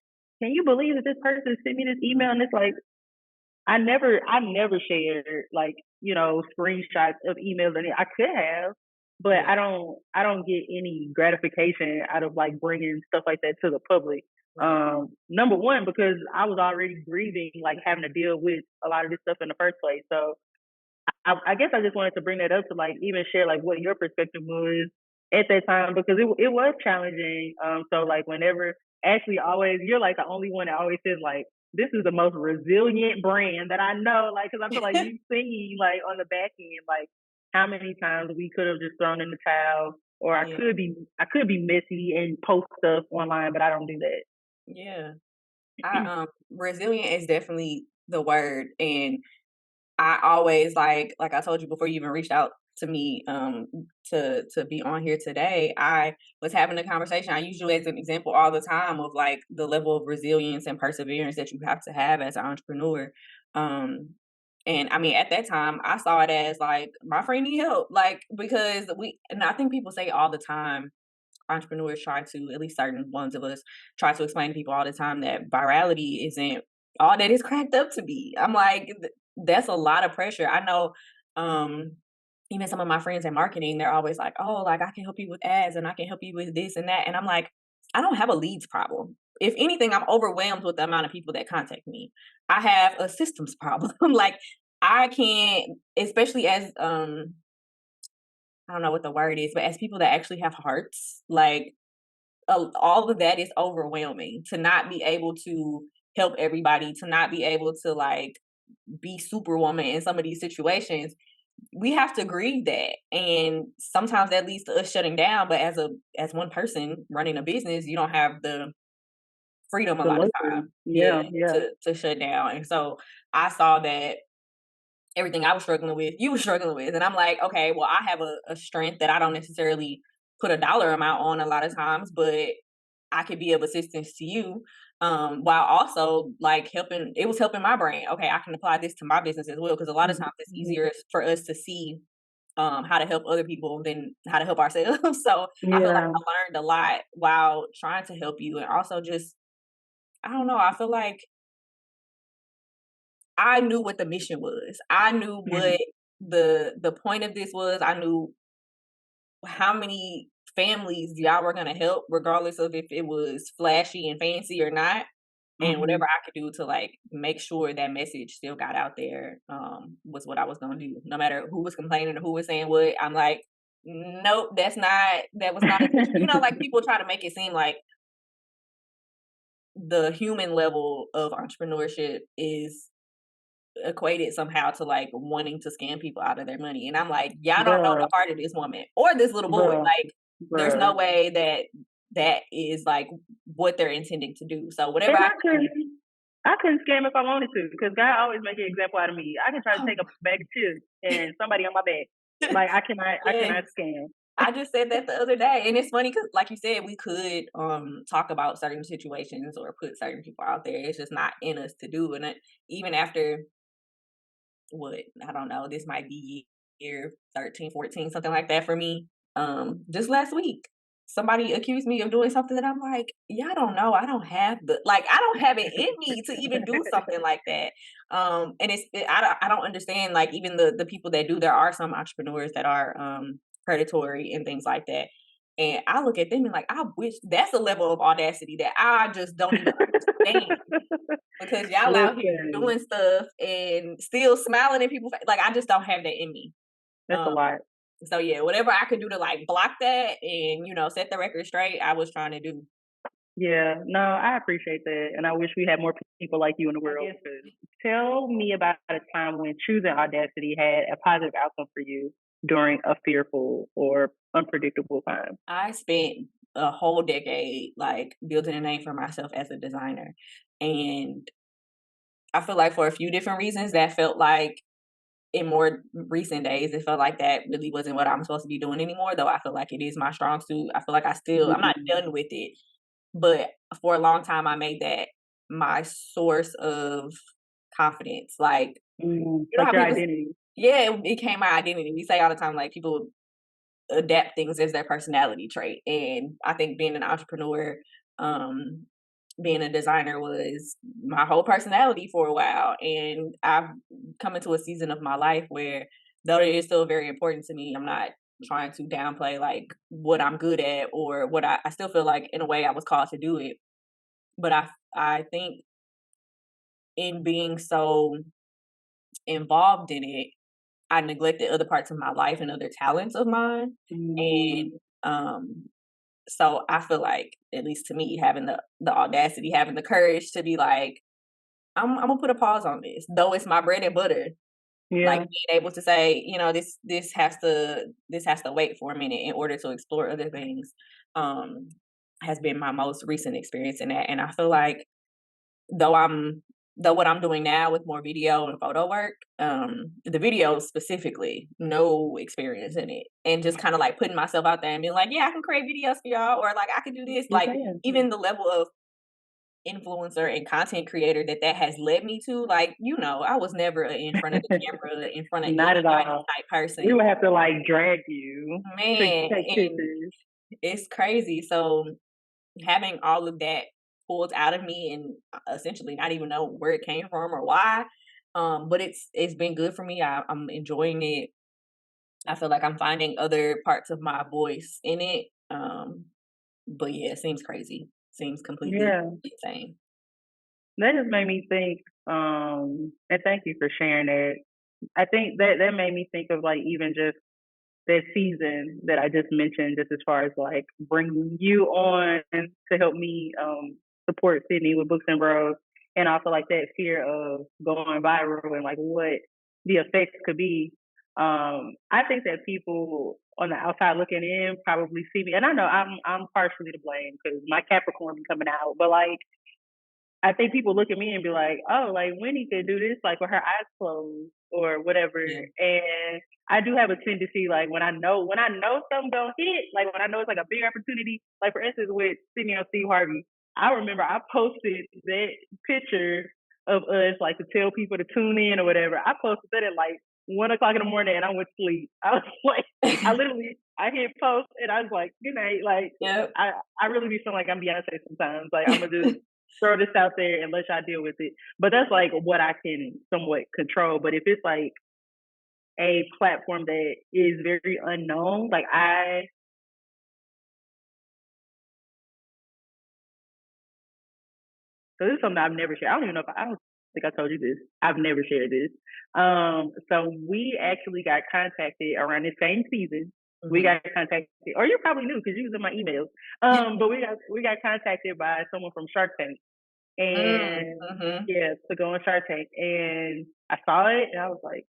[SPEAKER 1] can you believe that this person sent me this email? And it's like, I never shared like, screenshots of emails and I could have, but
[SPEAKER 2] Yeah.
[SPEAKER 1] I don't get any gratification out of like bringing stuff like that to the public.
[SPEAKER 2] Right.
[SPEAKER 1] Number one, because I was already grieving, like having to deal with a lot of this stuff in the first place. So I guess I just wanted to bring that up to like even share like what your perspective was at that time because it was challenging. So like whenever Ashley always, you're like the only one that always says like, this is the most resilient brand that I know. Like, cause I feel like you see like on the back end, like how many times we could have just thrown in the towel or I
[SPEAKER 2] Yeah.
[SPEAKER 1] could be messy and post stuff online, but I don't do that.
[SPEAKER 2] Yeah. Resilient is definitely the word, and I always like I told you before you even reached out to me to be on here today, I was having a conversation. I use you as an example all the time of like the level of resilience and perseverance that you have to have as an entrepreneur. Um and I mean at that time I saw it as like my friend need help. Like because and I think people say all the time, entrepreneurs try to, at least certain ones of us, try to explain to people all the time that virality isn't all that it's cracked up to be. I'm like, that's a lot of pressure. I know, um, even some of my friends in marketing, they're always like, oh, like I can help you with ads and I can help you with this and that. And I'm like, I don't have a leads problem. If anything, I'm overwhelmed with the amount of people that contact me. I have a systems problem. Like I can't, especially as I don't know what the word is, but as people that actually have hearts, like all of that is overwhelming to not be able to help everybody, to not be able to like be superwoman in some of these situations. We have to grieve that. And sometimes that leads to us shutting down. But as one person running a business, you don't have the freedom a
[SPEAKER 1] The
[SPEAKER 2] lot of
[SPEAKER 1] luxury.
[SPEAKER 2] time, yeah,
[SPEAKER 1] Yeah, yeah.
[SPEAKER 2] to shut down. And so I saw that everything I was struggling with, you were struggling with. And I'm like, okay, well, I have a strength that I don't necessarily put a dollar amount on a lot of times, but I could be of assistance to you. While also like helping, it was helping my brain. Okay, I can apply this to my business as well. Cause a lot of times it's
[SPEAKER 1] Mhm.
[SPEAKER 2] easier for us to see how to help other people than how to help ourselves. So I feel like
[SPEAKER 1] Yeah.
[SPEAKER 2] I learned a lot while trying to help you, and also just I don't know. I feel like I knew what the mission was. I knew
[SPEAKER 1] Mhm.
[SPEAKER 2] what the point of this was. I knew how many families y'all were gonna help, regardless of if it was flashy and fancy or not. And whatever
[SPEAKER 1] Mhm.
[SPEAKER 2] I could do to like make sure that message still got out there, was what I was gonna do. No matter who was complaining or who was saying what, I'm like, nope, that was not intentional. Like people try to make it seem like the human level of entrepreneurship is equated somehow to like wanting to scam people out of their money. And I'm like, y'all don't know the
[SPEAKER 1] Bruh,
[SPEAKER 2] heart of this woman or this little boy.
[SPEAKER 1] bruh,
[SPEAKER 2] Like, there's
[SPEAKER 1] bruh.
[SPEAKER 2] no way that that is like what they're intending to do. So whatever
[SPEAKER 1] And
[SPEAKER 2] I
[SPEAKER 1] I couldn't scam if I wanted to, because God always make an example out of me. I can try to
[SPEAKER 2] can
[SPEAKER 1] take a bag of chips and somebody on my back. Like I
[SPEAKER 2] yes.
[SPEAKER 1] cannot scam.
[SPEAKER 2] I just said that the other day, and it's funny because, like you said, we could talk about certain situations or put certain people out there. It's just not in us to do, and even after what I don't know, this might be year 13, 14, something like that for me. Just last week, somebody accused me of doing something that I'm like, yeah, I don't know. I don't have it in me to even do something like that. And I don't understand, like, even the people that do, there are some entrepreneurs that are predatory and things like that. And I look at them and like, I wish that's a level of audacity that I just don't even understand. Because y'all out here
[SPEAKER 1] Listen,
[SPEAKER 2] doing stuff and still smiling in people's like, I just don't have that in me.
[SPEAKER 1] that's a
[SPEAKER 2] Um,
[SPEAKER 1] lot.
[SPEAKER 2] so yeah, whatever I could do to like block that and, set the record straight, I was trying to do.
[SPEAKER 1] Yeah, no, I appreciate that, and I wish we had more people like you in the world. Tell me about a time when choosing Audacity had a positive outcome for you during a fearful or unpredictable time.
[SPEAKER 2] I spent a whole decade like building a name for myself as a designer. And I feel like for a few different reasons that felt like in more recent days, it felt like that really wasn't what I'm supposed to be doing anymore, though I feel like it is my strong suit. I feel like I'm not
[SPEAKER 1] Mhm.
[SPEAKER 2] done with it. But for a long time, I made that my source of confidence. Like, you know
[SPEAKER 1] Like
[SPEAKER 2] how
[SPEAKER 1] your
[SPEAKER 2] people,
[SPEAKER 1] identity.
[SPEAKER 2] yeah, it became my identity. We say all the time, like, people adapt things as their personality trait. And I think being an entrepreneur, um, being a designer was my whole personality for a while. And I've come into a season of my life where, though it is still very important to me, I'm not trying to downplay like what I'm good at or what I still feel like in a way I was called to do it. But I think in being so involved in it, I neglected other parts of my life and other talents of mine. And
[SPEAKER 1] Mm,
[SPEAKER 2] um so I feel like, at least to me, having the audacity, having the courage to be like, I'm gonna put a pause on this, though it's my bread and butter. Like
[SPEAKER 1] yeah,
[SPEAKER 2] being able to say, this has to wait for a minute in order to explore other things, um, has been my most recent experience in that. And I feel like though I'm though what I'm doing now with more video and photo work, the video specifically, no experience in it. And just kind of like putting myself out there and being like, yeah, I can create videos for y'all, or like I can do this.
[SPEAKER 1] you
[SPEAKER 2] Like
[SPEAKER 1] can.
[SPEAKER 2] even the level of influencer and content creator that has led me to, like, I was never a in front of the camera, in front of
[SPEAKER 1] Not at
[SPEAKER 2] anybody
[SPEAKER 1] all.
[SPEAKER 2] type
[SPEAKER 1] We
[SPEAKER 2] person.
[SPEAKER 1] would have to like drag you to
[SPEAKER 2] Man,
[SPEAKER 1] take
[SPEAKER 2] and
[SPEAKER 1] pictures.
[SPEAKER 2] it's crazy. So having all of that pulled out of me and essentially not even know where it came from or why. But it's been good for me. I'm enjoying it. I feel like I'm finding other parts of my voice in it. But yeah, it seems crazy. Seems completely
[SPEAKER 1] Yeah,
[SPEAKER 2] insane.
[SPEAKER 1] that just made me think. And thank you for sharing that. I think that made me think of like even just that season that I just mentioned, just as far as like bringing you on to help me support Sydney with Books and Bros, and also like that fear of going viral and like what the effects could be. I think that people on the outside looking in probably see me, and I know I'm partially to blame because my Capricorn be coming out, but like I think people look at me and be like, "Oh, like Winnie could do this like with her eyes closed or whatever."
[SPEAKER 2] Yeah.
[SPEAKER 1] And I do have a tendency, like when I know something gonna hit, like when I know it's like a big opportunity. Like for instance, with Sydney on Steve Harvey, I remember I posted that picture of us like to tell people to tune in or whatever. I posted that at like 1 o'clock in the morning and I went to sleep. I was like, I hit post and I was like, good night. Like,
[SPEAKER 2] Yep.
[SPEAKER 1] I really be feeling like I'm Beyonce sometimes. Like, I'm gonna just throw this out there and let y'all deal with it. But that's like what I can somewhat control. But if it's like a platform that is very unknown, like so this is something I've never shared. I don't even know if I don't think I told you this. I've never shared this. So we actually got contacted around the same season. We
[SPEAKER 2] Mhm.
[SPEAKER 1] got contacted, or you probably knew because you was in my emails. But we got contacted by someone from Shark Tank,
[SPEAKER 2] Mm,
[SPEAKER 1] and
[SPEAKER 2] mhm.
[SPEAKER 1] yeah, to go on Shark Tank, and I saw it, and I was like,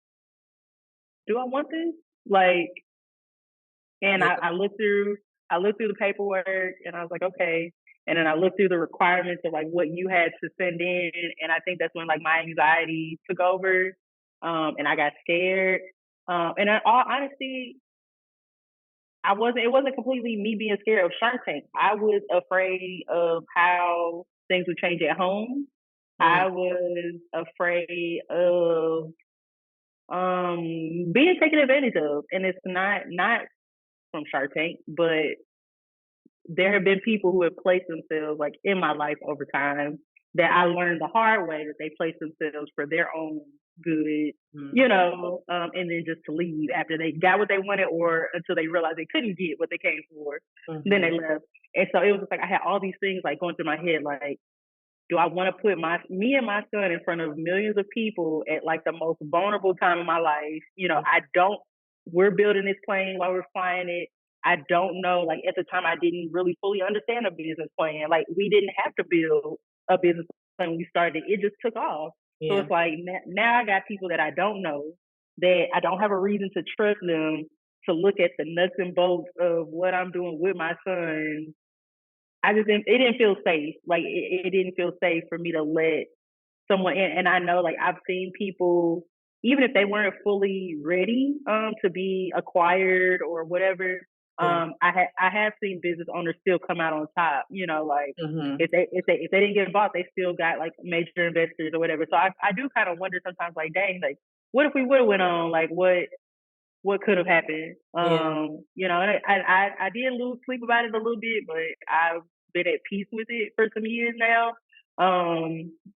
[SPEAKER 1] do I want this? Like, and
[SPEAKER 2] Yep.
[SPEAKER 1] I looked through the paperwork and I was like, okay. And then I looked through the requirements of like what you had to send in. And I think that's when like my anxiety took over. And I got scared. And in all honesty, it wasn't completely me being scared of Shark Tank. I was afraid of how things would change at home.
[SPEAKER 2] Mm,
[SPEAKER 1] I was afraid of being taken advantage of. And it's not from Shark Tank, but there have been people who have placed themselves like in my life over time that I learned the hard way that they place themselves for their own good,
[SPEAKER 2] mm,
[SPEAKER 1] and then just to leave after they got what they wanted or until they realized they couldn't get what they came for. Then they
[SPEAKER 2] mhm.
[SPEAKER 1] left. And so it was just like I had all these things like going through my head, like, do I want to put me and my son in front of millions of people at like the most vulnerable time of my life? I don't. We're building this plane while we're flying it. I don't know. Like at the time, I didn't really fully understand a business plan. Like we didn't have to build a business plan when we started. It just took off. So
[SPEAKER 2] Yeah.
[SPEAKER 1] it's like now I got people that I don't know that I don't have a reason to trust them to look at the nuts and bolts of what I'm doing with my son. It didn't feel safe. Like it didn't feel safe for me to let someone in. And I know like I've seen people, even if they weren't fully ready to be acquired or whatever,
[SPEAKER 2] Yeah.
[SPEAKER 1] I have seen business owners still come out on top. Like
[SPEAKER 2] Mhm.
[SPEAKER 1] if they didn't get bought, they still got like major investors or whatever. So I do kind of wonder sometimes, like, dang, like what if we would have went on? Like what could have happened.
[SPEAKER 2] Yeah.
[SPEAKER 1] And I did lose sleep about it a little bit, but I've been at peace with it for some years now.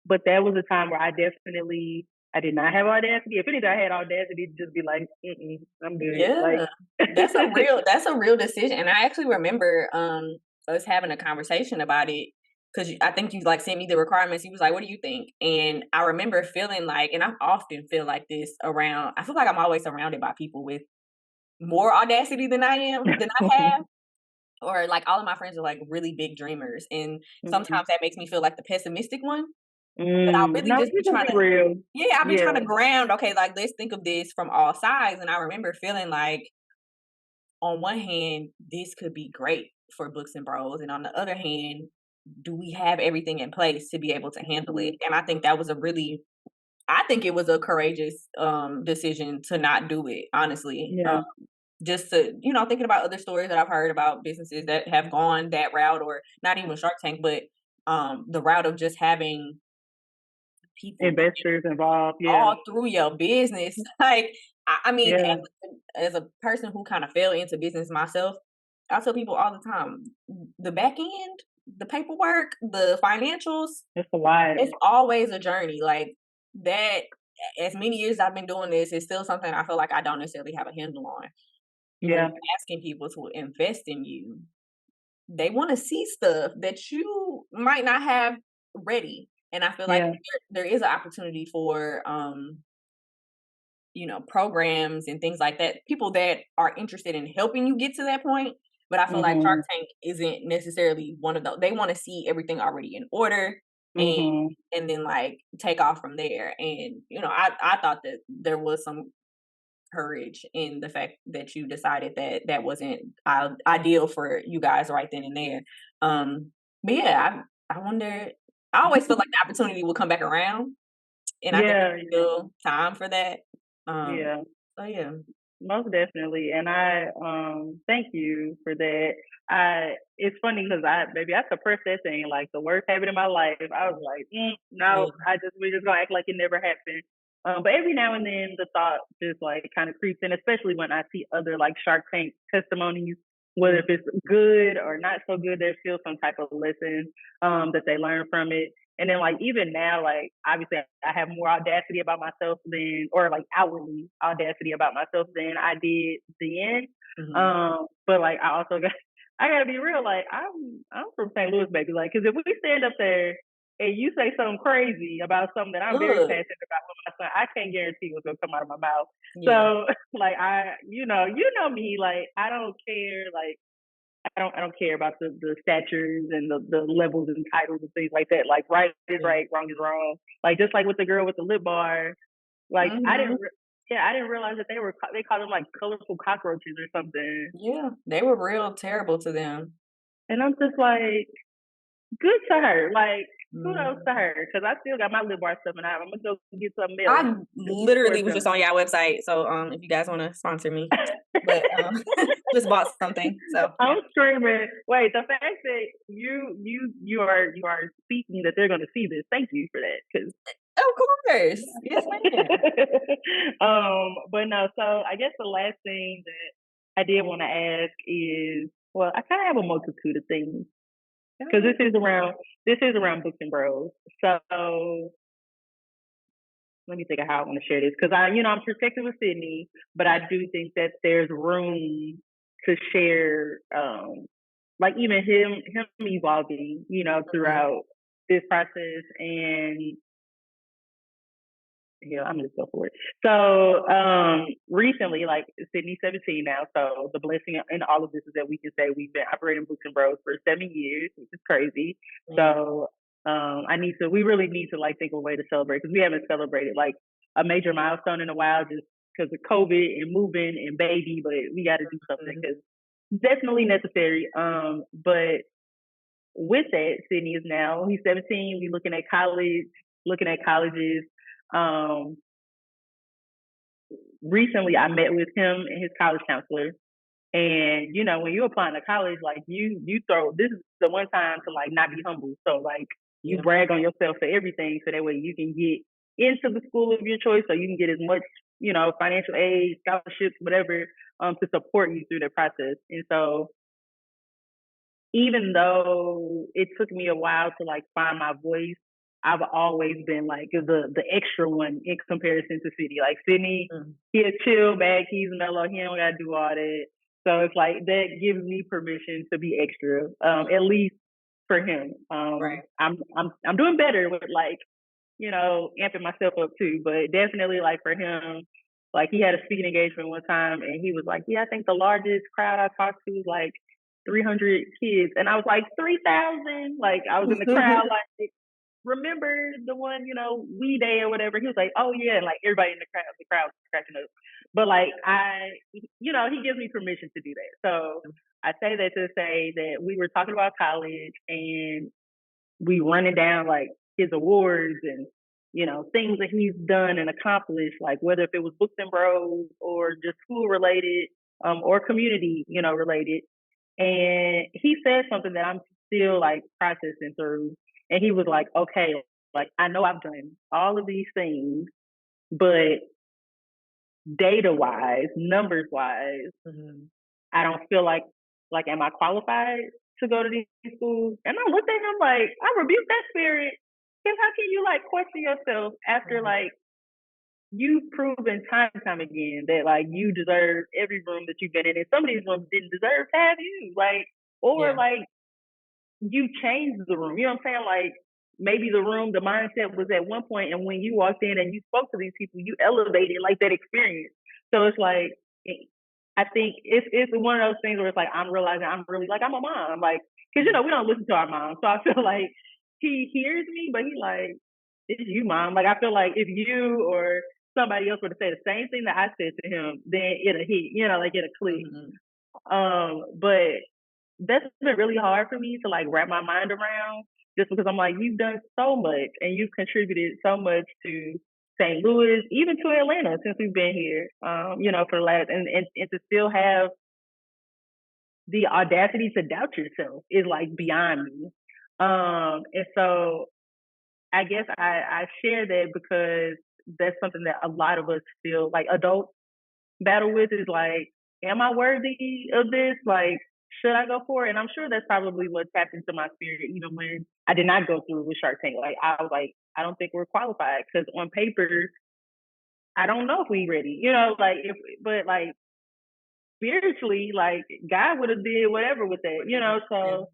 [SPEAKER 1] But that was a time where I did not have audacity. If anything, I had audacity to just be like, I'm good. Like,
[SPEAKER 2] Yeah. That's a real decision, and I actually remember, us having a conversation about it because I think you, like, sent me the requirements. He was like, "What do you think?" And I remember feeling like, and I often feel like this around I feel like I'm always surrounded by people with more audacity than I have, or, like, all of my friends are, like, really big dreamers, and
[SPEAKER 1] mm,
[SPEAKER 2] sometimes that makes me feel like the pessimistic one, but I'll really
[SPEAKER 1] no,
[SPEAKER 2] just
[SPEAKER 1] you
[SPEAKER 2] be
[SPEAKER 1] just
[SPEAKER 2] trying
[SPEAKER 1] be
[SPEAKER 2] to
[SPEAKER 1] real.
[SPEAKER 2] yeah, I'll be trying
[SPEAKER 1] Yeah,
[SPEAKER 2] to ground, okay, like, let's think of this from all sides, and I remember feeling like on one hand, this could be great for Books and Bros, and on the other hand, do we have everything in place to be able to handle it?
[SPEAKER 1] mm,
[SPEAKER 2] And I think that was I think it was a courageous decision to not do it, honestly.
[SPEAKER 1] yeah,
[SPEAKER 2] Just to, thinking about other stories that I've heard about businesses that have gone that route, or not even Shark Tank, but the route of just having people
[SPEAKER 1] investors involved. Yeah,
[SPEAKER 2] all through your business. Like, I mean,
[SPEAKER 1] yeah,
[SPEAKER 2] as a person who kind of fell into business myself, I tell people all the time, the back end, the paperwork, the financials,
[SPEAKER 1] it's a lot.
[SPEAKER 2] it's always a journey. Like that, as many years I've been doing this, it's still something I feel like I don't necessarily have a handle on. When
[SPEAKER 1] Yeah,
[SPEAKER 2] you're asking people to invest in you, they want to see stuff that you might not have ready. And I feel like
[SPEAKER 1] yeah,
[SPEAKER 2] there is an opportunity for programs and things like that, people that are interested in helping you get to that point. But I feel like Shark
[SPEAKER 1] mhm,
[SPEAKER 2] Tank isn't necessarily one of those. They want to see everything already in order and
[SPEAKER 1] mhm.
[SPEAKER 2] then like take off from there. And I thought that there was some courage in the fact that you decided that that wasn't ideal for you guys right then and there. But yeah, I wonder. I always feel like the opportunity will come back around, and I think
[SPEAKER 1] Yeah,
[SPEAKER 2] it's still time for that. Um,
[SPEAKER 1] yeah,
[SPEAKER 2] so yeah.
[SPEAKER 1] most definitely. And I thank you for that. It's funny because I suppressed that thing like the worst habit in my life. I was like, no,
[SPEAKER 2] Yeah.
[SPEAKER 1] we just gonna act like it never happened. But every now and then the thought just like kind of creeps in, especially when I see other like Shark Tank testimonies, whether if
[SPEAKER 2] Mhm.
[SPEAKER 1] it's good or not so good, there's still some type of lesson that they learn from it. And then like even now, like obviously I have more audacity about myself than, or like outwardly audacity about myself than I did then.
[SPEAKER 2] Mhm.
[SPEAKER 1] But like I also got, I gotta be real. Like I'm from St. Louis, baby. Like, because if we stand up there and you say something crazy about something that I'm very
[SPEAKER 2] Look.
[SPEAKER 1] passionate about with my son, I can't guarantee what's gonna come out of my mouth.
[SPEAKER 2] Yeah.
[SPEAKER 1] So like you know me, like I don't care, like I don't care about the statures and the levels and titles and things like that. Like right is
[SPEAKER 2] Yeah.
[SPEAKER 1] right, wrong is wrong. Like just like with the girl with the lip bar, like
[SPEAKER 2] Mhm.
[SPEAKER 1] I didn't realize that they called them like colorful cockroaches or something.
[SPEAKER 2] Yeah. They were real terrible to them.
[SPEAKER 1] And I'm just like, good to her. Like, kudos to
[SPEAKER 2] Mhm.
[SPEAKER 1] her. Because I still got my lip bar stuff and I'm going to go get something else
[SPEAKER 2] I
[SPEAKER 1] before
[SPEAKER 2] literally
[SPEAKER 1] it's
[SPEAKER 2] was just
[SPEAKER 1] done.
[SPEAKER 2] on y'all website, so, if you guys wanna sponsor me, but, just bought something, so, yeah.
[SPEAKER 1] I'm screaming. Wait, the fact that you are speaking that they're going to see this. Thank you for that. Because
[SPEAKER 2] Of course. Yes, ma'am.
[SPEAKER 1] but no. So I guess the last thing that I did want to ask is, well, I kind of have a multitude of things because
[SPEAKER 2] Go
[SPEAKER 1] this is around books and bros. So let me think of how I want to share this because I'm protected with Sydney, but I
[SPEAKER 2] Yeah.
[SPEAKER 1] do think that there's room to share, like even him evolving,
[SPEAKER 2] Mhm.
[SPEAKER 1] throughout this process. And yeah, I'm gonna just go for it. So recently, like Sydney's 17 now, so the blessing in all of this is that we can say we've been operating Books and Bros for 7 years, which is crazy.
[SPEAKER 2] Yeah.
[SPEAKER 1] So we really need to like think of a way to celebrate because we haven't celebrated like a major milestone in a while just because of COVID and moving and baby, but we got to do something
[SPEAKER 2] Mhm.
[SPEAKER 1] because definitely necessary. But with that, Sydney is now he's 17. We looking at college, looking at colleges. Um, Recently I met with him and his college counselor. And when you're applying to college, like you throw this is the one time to like not be humble. So like you
[SPEAKER 2] Yeah.
[SPEAKER 1] brag on yourself for everything so that way you can get into the school of your choice so you can get as much, financial aid, scholarships, whatever, to support you through the process. And so even though it took me a while to like find my voice, I've always been like the extra one in comparison to Sydney. Like Sydney,
[SPEAKER 2] Mm.
[SPEAKER 1] he a chill bag, he's mellow, he don't gotta do all that. So it's like that gives me permission to be extra, at least for him.
[SPEAKER 2] Right.
[SPEAKER 1] I'm doing better with like, amping myself up too, but definitely like for him, like he had a speaking engagement one time and he was like, yeah, I think the largest crowd I talked to was like 300 kids. And I was like, 3,000? Like I was in the crowd, like, remember the one, We Day or whatever? He was like, oh yeah. And like everybody in the crowd was cracking up. But like he gives me permission to do that. So I say that to say that we were talking about college and we running down like his awards and things that he's done and accomplished, like whether if it was Books and Bros or just school related, or community related. And he said something that I'm still like processing through. And he was like, okay, like I know I've done all of these things, but data wise, numbers wise,
[SPEAKER 2] Mhm.
[SPEAKER 1] I don't feel like am I qualified to go to these schools? And I looked at him like I rebuked that spirit. Because how can you like question yourself after
[SPEAKER 2] Mhm.
[SPEAKER 1] like you've proven time and time again that like you deserve every room that you've been in, and some of these rooms didn't deserve to have you, like, or
[SPEAKER 2] Yeah.
[SPEAKER 1] like you changed the room. You know what I'm saying? Like maybe the room, the mindset was at one point, and when you walked in and you spoke to these people, you elevated like that experience. So it's like I think it's one of those things where it's like I'm realizing I'm really like I'm a mom, like because
[SPEAKER 2] Mhm.
[SPEAKER 1] we don't listen to our mom, so I feel like he hears me, but he like it's you, mom. Like I feel like if you or somebody else were to say the same thing that I said to him, then it'll hit, like it'll click.
[SPEAKER 2] Mhm.
[SPEAKER 1] But that's been really hard for me to like wrap my mind around just because I'm like, you've done so much and you've contributed so much to St. Louis, even to Atlanta since we've been here, for the last, and to still have the audacity to doubt yourself is like beyond me. And so I guess I share that because that's something that a lot of us feel like adults battle with is like, am I worthy of this? Like, should I go for it? And I'm sure that's probably what tapped into my spirit, even when I did not go through with Shark Tank. Like, I was like, I don't think we're qualified because on paper, I don't know if we ready, like but like spiritually, like God would have did whatever with that,
[SPEAKER 2] Yeah.
[SPEAKER 1] so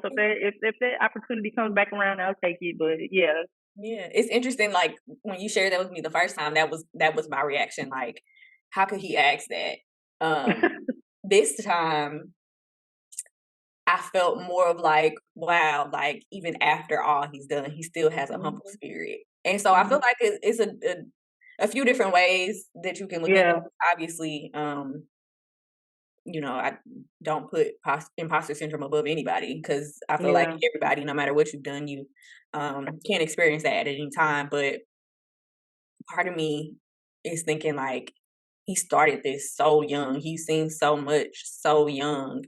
[SPEAKER 1] so if that opportunity comes back around, I'll take it. But yeah.
[SPEAKER 2] Yeah, it's interesting, like, when you shared that with me the first time, that was my reaction, like, how could he ask that? This time, I felt more of like, wow, like, even after all he's done, he still has a humble
[SPEAKER 1] Mhm,
[SPEAKER 2] spirit, and so I feel
[SPEAKER 1] mhm.
[SPEAKER 2] like it's a few different ways that you can look at it.
[SPEAKER 1] Yeah,
[SPEAKER 2] Obviously, I don't put imposter syndrome above anybody because I feel like
[SPEAKER 1] yeah.
[SPEAKER 2] everybody, no matter what you've done, you can experience that at any time. But part of me is thinking like he started this so young. He's seen so much so young,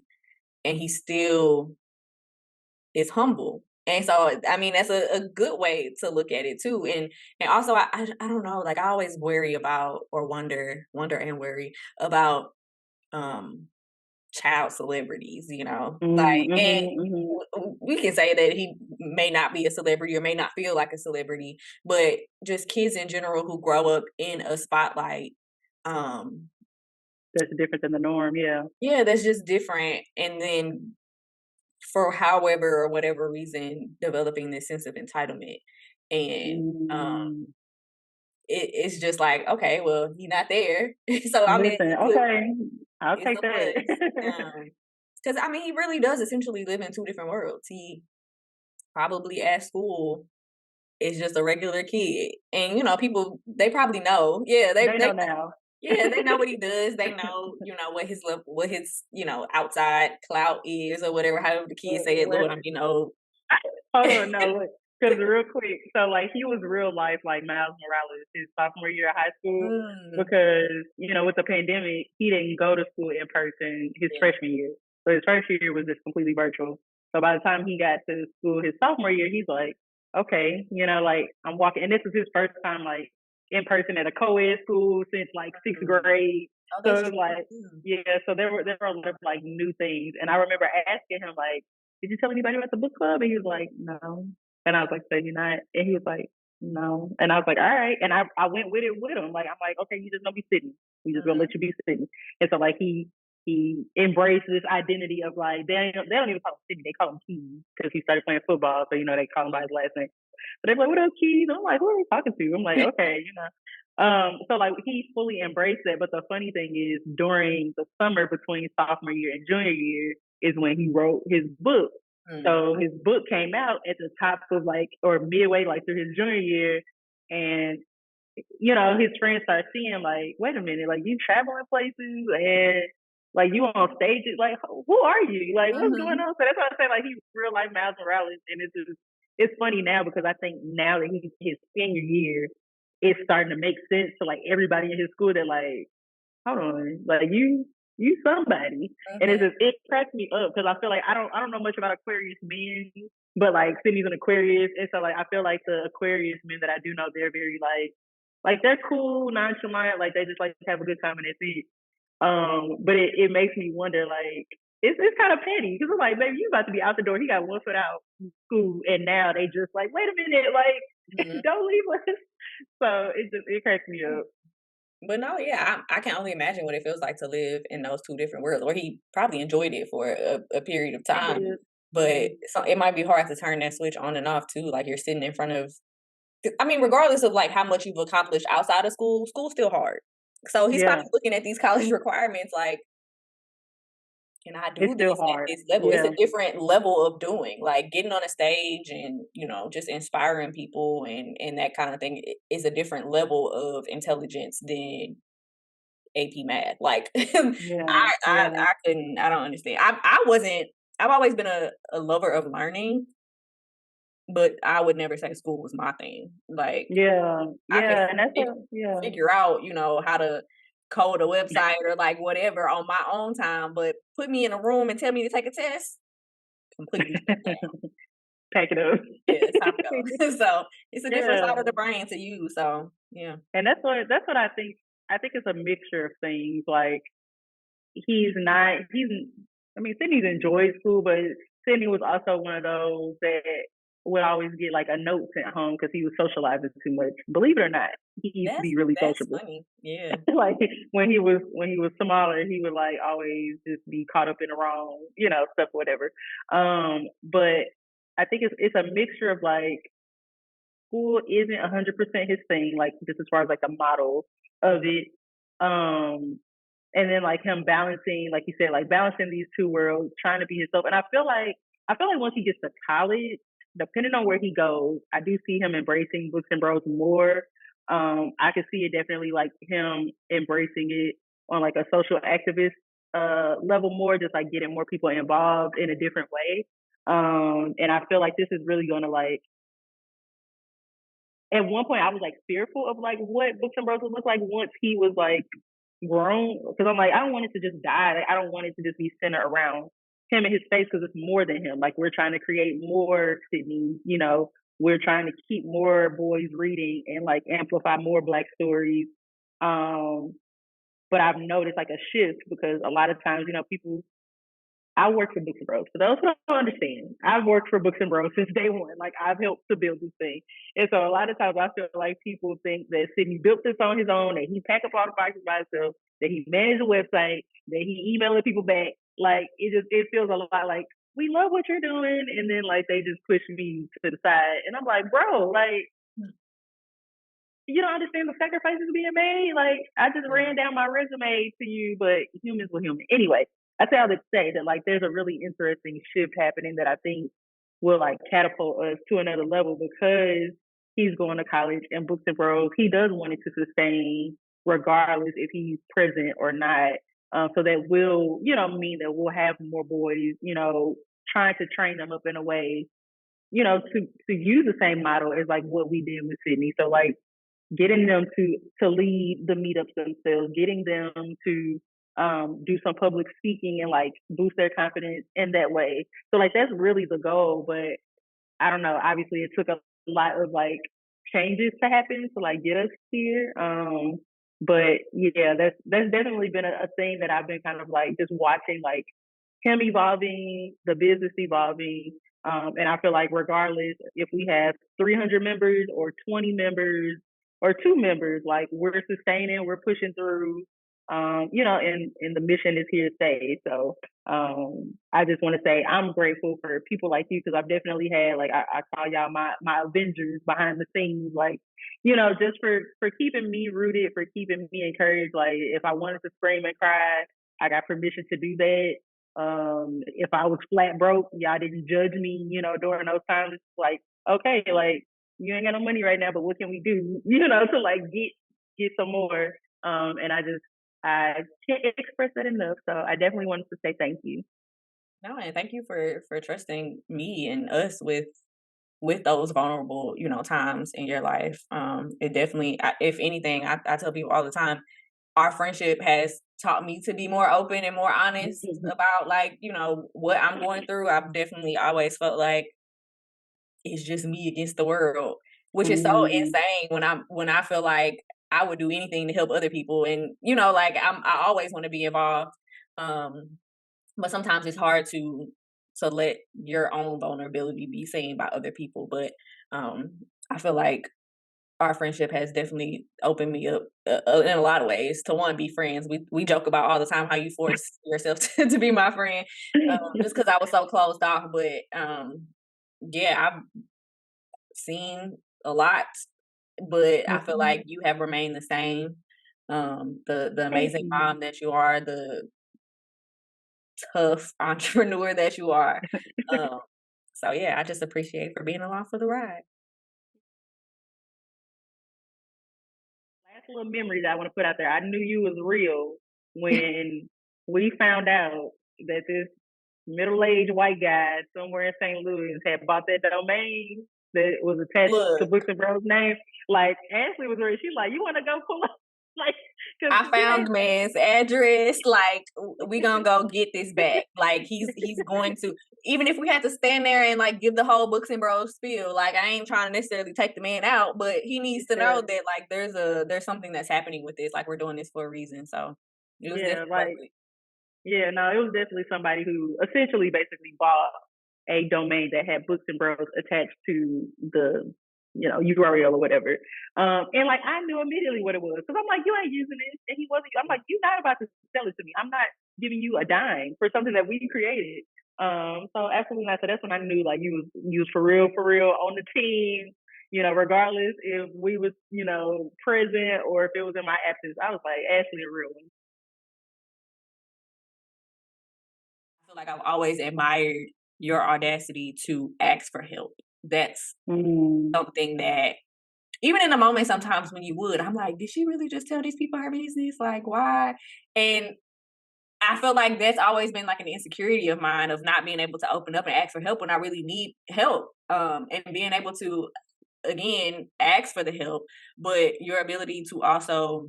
[SPEAKER 2] and he still is humble. And so, I mean, that's a good way to look at it too. And also, I don't know. Like I always worry about or wonder and worry about um child celebrities, like,
[SPEAKER 1] Mm,
[SPEAKER 2] and
[SPEAKER 1] mhm, mhm.
[SPEAKER 2] we can say that he may not be a celebrity or may not feel like a celebrity, but just kids in general who grow up in a spotlight, um,
[SPEAKER 1] That's different than the norm. Yeah.
[SPEAKER 2] yeah, that's just different. And then for however or whatever reason, developing this sense of entitlement. And
[SPEAKER 1] Mm.
[SPEAKER 2] it's just like, okay, well, you're not there. So I mean,
[SPEAKER 1] Listen, okay, I'll
[SPEAKER 2] it's
[SPEAKER 1] take
[SPEAKER 2] a plus.
[SPEAKER 1] that.
[SPEAKER 2] Because I mean, he really does essentially live in two different worlds. He probably at school is just a regular kid, and people they probably know. Yeah,
[SPEAKER 1] They know now.
[SPEAKER 2] yeah, they know what he does. They know what his outside clout is or whatever. However the kids say it,
[SPEAKER 1] What?
[SPEAKER 2] Lord,
[SPEAKER 1] Hold on, no, look, because real quick, so like he was real life like Miles Morales his sophomore year of high school
[SPEAKER 2] mm,
[SPEAKER 1] because with the pandemic he didn't go to school in person his
[SPEAKER 2] yeah,
[SPEAKER 1] freshman year, so his first year was just completely virtual. So by the time he got to school his sophomore year, he's like, okay, like I'm walking, and this is his first time like in person at a co-ed school since like sixth
[SPEAKER 2] mm.
[SPEAKER 1] grade.
[SPEAKER 2] Oh,
[SPEAKER 1] So
[SPEAKER 2] that's
[SPEAKER 1] it was
[SPEAKER 2] true.
[SPEAKER 1] like, yeah, so there were a lot of like new things, and I remember asking him like, did you tell anybody about the book club? And he was like, no. And I was like, so you're not? And he was like, no. And I was like, all right. And I went with it with him. Like, I'm like, okay, you just gonna be sitting. We just gonna
[SPEAKER 2] Mhm,
[SPEAKER 1] let you be sitting. And so like he embraced this identity of like they don't even call him Sydney, they call him Keys because he started playing football. So they call him by his last name. But they're like, what up, Keys? I'm like, who are we talking to? I'm like, okay. So like he fully embraced that. But the funny thing is during the summer between sophomore year and junior year is when he wrote his book.
[SPEAKER 2] mm,
[SPEAKER 1] So his book came out at the top of like or midway like through his junior year, and his friends start seeing like, wait a minute, like you traveling places and like you on stages, like who are you? Like what's going
[SPEAKER 2] mhm,
[SPEAKER 1] on? So that's why I say like he's real life Miles Morales, and it's funny now because I think now that he's his senior year, it's starting to make sense to like everybody in his school that like, hold on, like you somebody, and
[SPEAKER 2] mhm,
[SPEAKER 1] it cracks me up because I feel like I don't know much about Aquarius men, but like Sydney's an Aquarius, and so like I feel like the Aquarius men that I do know they're very like they're cool, nonchalant, like they just like to have a good time and that's it. But it makes me wonder like it's kind of petty because it's like baby you about to be out the door, he got one foot out from school, and now they just like wait a minute like
[SPEAKER 2] mhm.
[SPEAKER 1] don't leave us. So it cracks me up.
[SPEAKER 2] But no, yeah, I can only imagine what it feels like to live in those two different worlds, or he probably enjoyed it for a period of
[SPEAKER 1] He
[SPEAKER 2] time.
[SPEAKER 1] did.
[SPEAKER 2] But so it might be hard to turn that switch on and off too. Like you're sitting in front of, I mean, regardless of like how much you've accomplished outside of school, school's still hard. So he's
[SPEAKER 1] Yeah,
[SPEAKER 2] probably looking at these college requirements like, can I
[SPEAKER 1] it's
[SPEAKER 2] do
[SPEAKER 1] still
[SPEAKER 2] this at
[SPEAKER 1] hard.
[SPEAKER 2] this level? It's
[SPEAKER 1] Yeah,
[SPEAKER 2] a different level of doing, like getting on a stage and just inspiring people and that kind of thing is a different level of intelligence than AP math. Like
[SPEAKER 1] yeah, yeah,
[SPEAKER 2] I couldn't, I don't understand. I wasn't, I've always been a lover of learning, but I would never say school was my thing. Like
[SPEAKER 1] yeah,
[SPEAKER 2] I could
[SPEAKER 1] yeah, and that's
[SPEAKER 2] fi-
[SPEAKER 1] a yeah.
[SPEAKER 2] figure out, how to code a website or like whatever on my own time, but put me in a room and tell me to take a test, completely shut down.
[SPEAKER 1] pack it up.
[SPEAKER 2] Yeah, it's time to go. So it's a different
[SPEAKER 1] Yeah,
[SPEAKER 2] side of the brain to use. So yeah.
[SPEAKER 1] and that's what I think. I think it's a mixture of things. Like he's not. He's. I mean, Sydney's enjoyed school, but Sydney was also one of those that would always get like a note sent home because he was socializing too much. Believe it or not, he used to be really
[SPEAKER 2] That's
[SPEAKER 1] sociable.
[SPEAKER 2] funny. Yeah.
[SPEAKER 1] Like when he was smaller, he would like always just be caught up in the wrong, stuff, whatever. But I think it's a mixture of like school isn't 100% his thing, like just as far as like the model of it. And then like him balancing, like you said, like balancing these two worlds, trying to be himself. And I feel like once he gets to college, depending on where he goes, I do see him embracing books and bros more. I could see it definitely like him embracing it on like a social activist level more, just like getting more people involved in a different way. And I feel like this is really gonna like at one point I was like fearful of like what Books and Bros would look like once he was like grown, because I'm like I don't want it to just die. Like, I don't want it to just be centered around him and his face because it's more than him. Like we're trying to create more Sydney. We're trying to keep more boys reading and like amplify more Black stories. Um, but I've noticed like a shift because a lot of times people I work for Books and Bros. For those who don't understand, I've worked for Books and Bros since day one. Like I've helped to build this thing. And so a lot of times I feel like people think that Sydney built this on his own, that he packed up all the boxes by himself, that he managed a website, that he emailing people back. Like it feels a lot like we love what you're doing, and then like they just push me to the side, and I'm like, bro, like you don't understand the sacrifices being made. Like I just
[SPEAKER 2] Yeah.
[SPEAKER 1] ran down my resume to you, but humans were human. Anyway, I say all that to say that like there's a really interesting shift happening that I think will like catapult us to another level because he's going to college and Books and Bros. He does want it to sustain regardless if he's present or not. So that will, mean that we'll have more boys, trying to train them up in a way, to use the same model as like what we did with Sydney. So like getting them to lead the meetups themselves, getting them to do some public speaking and like boost their confidence in that way. So like that's really the goal. But I don't know. Obviously, it took a lot of like changes to happen to like get us here. But yeah, that's definitely been a thing that I've been kind of like just watching like him evolving, the business evolving. And I feel like regardless if we have 300 members or 20 members or 2 members, like we're sustaining, we're pushing through, and the mission is here to stay. So I just want to say I'm grateful for people like you because I've definitely had like I call y'all my Avengers behind the scenes, like just for keeping me rooted, for keeping me encouraged. Like if I wanted to scream and cry, I got permission to do that. If I was flat broke, y'all didn't judge me, during those times. It's like, okay, like you ain't got no money right now, but what can we do, to like get some more. And I can't express that enough. So I definitely wanted to say thank you.
[SPEAKER 2] No, and thank you for trusting me and us with those vulnerable, times in your life. It definitely, if anything, I tell people all the time, our friendship has taught me to be more open and more honest about like, what I'm going through. I've definitely always felt like it's just me against the world, which is so
[SPEAKER 1] Mm,
[SPEAKER 2] insane when I feel like I would do anything to help other people. And, like I always want to be involved. Um, but sometimes it's hard to let your own vulnerability be seen by other people. But I feel like our friendship has definitely opened me up in a lot of ways to one be friends. We joke about all the time how you force yourself to be my friend, just because I was so closed off. But yeah, I've seen a lot, but I feel like
[SPEAKER 1] mhm.
[SPEAKER 2] you have remained the same. The
[SPEAKER 1] Thank
[SPEAKER 2] amazing
[SPEAKER 1] you.
[SPEAKER 2] mom that you are, the tough entrepreneur that you are. Um, so yeah, I just appreciate for being along for the ride.
[SPEAKER 1] Last little memory that I want to put out there. I knew you was real when we found out that this middle-aged white guy somewhere in St. Louis had bought that domain that was attached to
[SPEAKER 2] Look,
[SPEAKER 1] Books and Bros name. Like Ashley was ready. She's like, "You want to go pull up?" Like Because
[SPEAKER 2] I
[SPEAKER 1] you
[SPEAKER 2] found
[SPEAKER 1] ain't
[SPEAKER 2] the man's address. Like, we gonna go get this back. Like, he's going to, even if we had to stand there and like give the whole Books and Bros spiel. Like, I ain't trying to necessarily take the man out, but he needs to know that like there's something that's happening with this. Like, we're doing this for a reason. So it was
[SPEAKER 1] yeah,
[SPEAKER 2] definitely worth
[SPEAKER 1] like
[SPEAKER 2] it.
[SPEAKER 1] yeah, no, it was definitely somebody who essentially basically bought a domain that had Books and Bros attached to the, URL or whatever. And like I knew immediately what it was because I'm like, you ain't using this, and he wasn't. I'm like, you're not about to sell it to me. I'm not giving you a dime for something that we created. So absolutely not. So that's when I knew like you was for real on the team. Regardless if we was, present or if it was in my absence, I was like, Ashley, a real one.
[SPEAKER 2] I feel like I've always admired your audacity to ask for help. That's
[SPEAKER 1] Mm,
[SPEAKER 2] something that even in the moment sometimes when you would, I'm like, did she really just tell these people her business? Like, why? And I feel like that's always been like an insecurity of mine of not being able to open up and ask for help when I really need help. And being able to again ask for the help, but your ability to also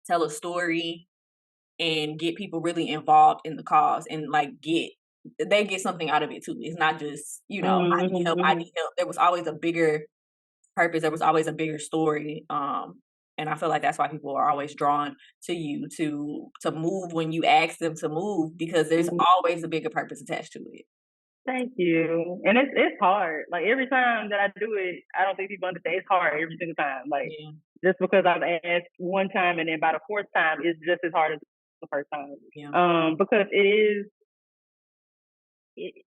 [SPEAKER 2] tell a story and get people really involved in the cause and like they get something out of it too. It's not just, I need help, I
[SPEAKER 1] mhm.
[SPEAKER 2] need help. There was always a bigger purpose, there was always a bigger story. And I feel like that's why people are always drawn to you to move when you ask them to move because there's
[SPEAKER 1] Mhm.
[SPEAKER 2] always a bigger purpose attached to it.
[SPEAKER 1] Thank you. And it's hard. Like every time that I do it, I don't think people understand it's hard every single time. Like
[SPEAKER 2] Yeah.
[SPEAKER 1] just because I've asked one time and then by the fourth time, it's just as hard as the first time.
[SPEAKER 2] Yeah.
[SPEAKER 1] Because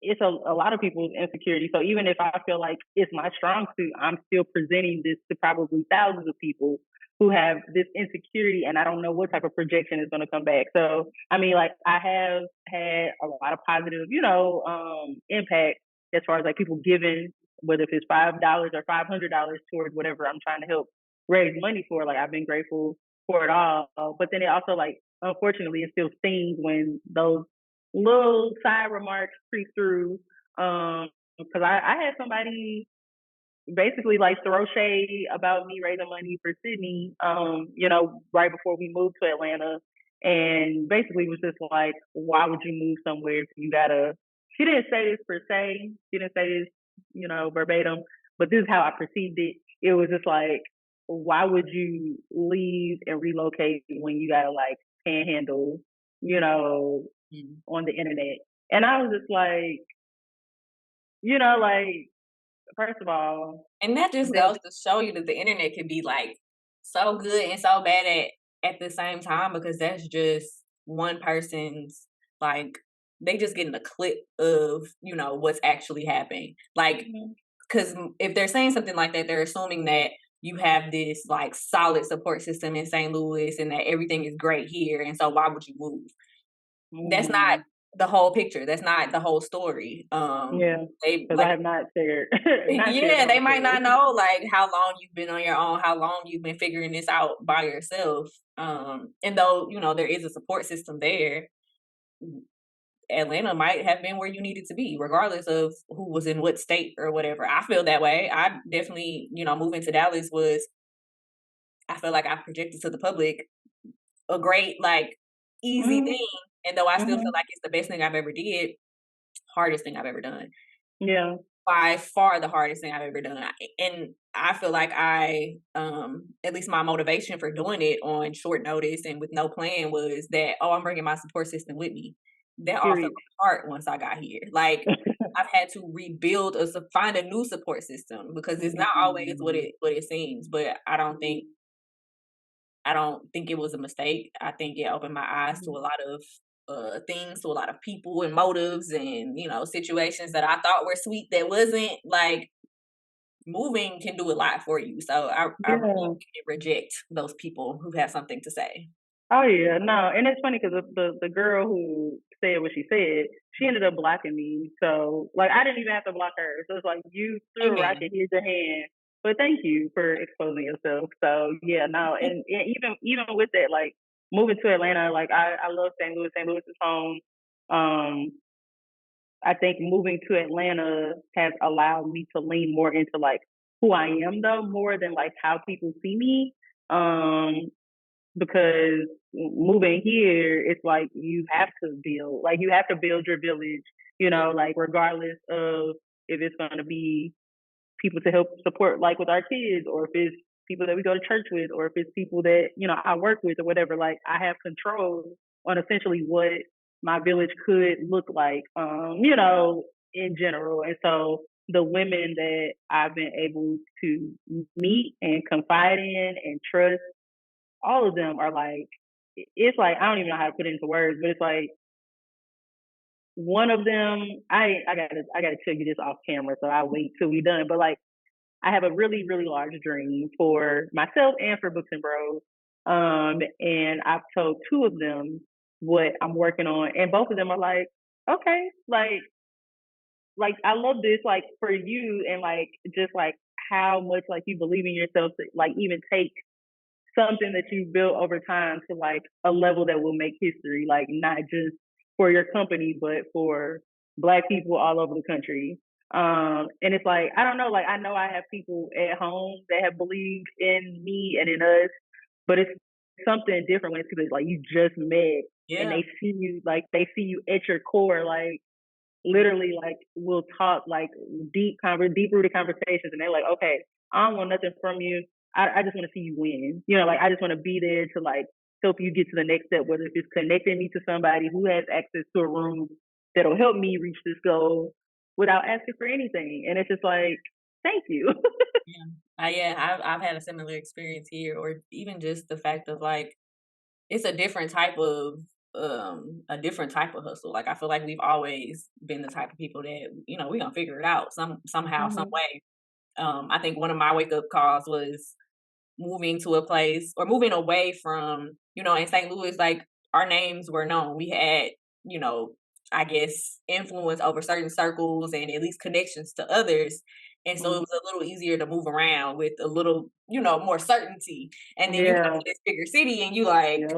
[SPEAKER 1] it's a lot of people's insecurity. So even if I feel like it's my strong suit, I'm still presenting this to probably thousands of people who have this insecurity, and I don't know what type of projection is going to come back. So I mean, like I have had a lot of positive, impact as far as like people giving, whether if it's $5 or $500 towards whatever I'm trying to help raise money for. Like I've been grateful for it all, but then it also like unfortunately it still stings when those little side remarks creep through. Because I had somebody basically like throw shade about me raising money for Sydney, right before we moved to Atlanta. And basically was just like, why would you move somewhere if you gotta, she didn't say this per se, she didn't say this, verbatim, but this is how I perceived it. It was just like, why would you leave and relocate when you gotta like panhandle, you know,
[SPEAKER 2] Mhm.
[SPEAKER 1] on the internet? And I was just like, like, first of all,
[SPEAKER 2] And that just
[SPEAKER 1] the
[SPEAKER 2] goes to show you that the internet can be like so good and so bad at the same time because that's just one person's like they just getting a clip of what's actually happening. Like,
[SPEAKER 1] Mhm.
[SPEAKER 2] because if they're saying something like that, they're assuming that you have this like solid support system in St. Louis and that everything is great here, and so why would you move? That's not
[SPEAKER 1] Mm,
[SPEAKER 2] the whole picture. That's not the whole story.
[SPEAKER 1] yeah,
[SPEAKER 2] They
[SPEAKER 1] because I
[SPEAKER 2] like
[SPEAKER 1] have not shared not shared the
[SPEAKER 2] yeah, they
[SPEAKER 1] whole
[SPEAKER 2] might
[SPEAKER 1] story.
[SPEAKER 2] not know like how long you've been on your own, how long you've been figuring this out by yourself. And though, there is a support system there, Atlanta might have been where you needed to be, regardless of who was in what state or whatever. I feel that way. I definitely, moving to Dallas was, I feel like I projected to the public a great, like, easy
[SPEAKER 1] Mhm,
[SPEAKER 2] thing. And though I still feel
[SPEAKER 1] mhm,
[SPEAKER 2] like it's the best thing I've ever did, hardest thing I've ever done.
[SPEAKER 1] yeah,
[SPEAKER 2] By far the hardest thing I've ever done. And I feel like at least my motivation for doing it on short notice and with no plan was that, oh, I'm bringing my support system with me. That all fell
[SPEAKER 1] period.
[SPEAKER 2] apart once I got here. Like I've had to rebuild find a new support system because it's not always
[SPEAKER 1] Mhm,
[SPEAKER 2] what it seems. But I don't think it was a mistake. I think it opened my eyes to a
[SPEAKER 1] mhm.
[SPEAKER 2] lot of things, to a lot of people and motives and situations that I thought were sweet that wasn't. Like moving can do a lot for you. So I really
[SPEAKER 1] Yeah.
[SPEAKER 2] can't reject those people who have something to say.
[SPEAKER 1] Oh yeah, no, and it's funny because the girl who said what she said, she ended up blocking me. So like I didn't even have to block her. So it's like you threw a rock
[SPEAKER 2] Amen.
[SPEAKER 1] and here's your hand. But thank you for exposing yourself. So yeah, no, and even with that, like moving to Atlanta, like I love St. Louis. St. Louis is home. Um, I think moving to Atlanta has allowed me to lean more into like who I am though, more than like how people see me. Um, because moving here, it's like you have to build your village, like regardless of if it's going to be people to help support, like with our kids, or if it's people that we go to church with, or if it's people that, I work with or whatever. Like I have control on essentially what my village could look like, in general. And so the women that I've been able to meet and confide in and trust, all of them are like, it's like, I don't even know how to put it into words, but it's like one of them, I gotta tell you this off camera, so I'll wait till we're done. But like, I have a really, really large dream for myself and for Books and Bros. And I've told two of them what I'm working on, and both of them are like, okay, like I love this, like for you, and like just like how much like you believe in yourself to like even take something that you've built over time to like a level that will make history, like not just for your company, but for Black people all over the country. And it's like, I don't know, like I know I have people at home that have believed in me and in us, but it's something different when it's people like you just met and
[SPEAKER 2] Yeah.
[SPEAKER 1] they see you at your core, like literally like we'll talk like deep rooted conversations, and they're like, okay, I don't want nothing from you. I just want to see you win. Like I just want to be there to like help you get to the next step, whether it's connecting me to somebody who has access to a room that'll help me reach this goal without asking for anything. And it's just like, thank you.
[SPEAKER 2] Yeah. I've had a similar experience here, or even just the fact of like it's a different type of hustle. Like I feel like we've always been the type of people that, we gonna figure it out somehow, some
[SPEAKER 1] Hmm.
[SPEAKER 2] way. I think one of my wake up calls was moving to a place or moving away from, in St. Louis, like our names were known. We had, you know, I guess influence over certain circles and at least connections to others. And so it
[SPEAKER 1] Hmm.
[SPEAKER 2] was a little easier to move around with a little, more certainty. And then you come
[SPEAKER 1] Yeah.
[SPEAKER 2] to this bigger city and you like,
[SPEAKER 1] Yep.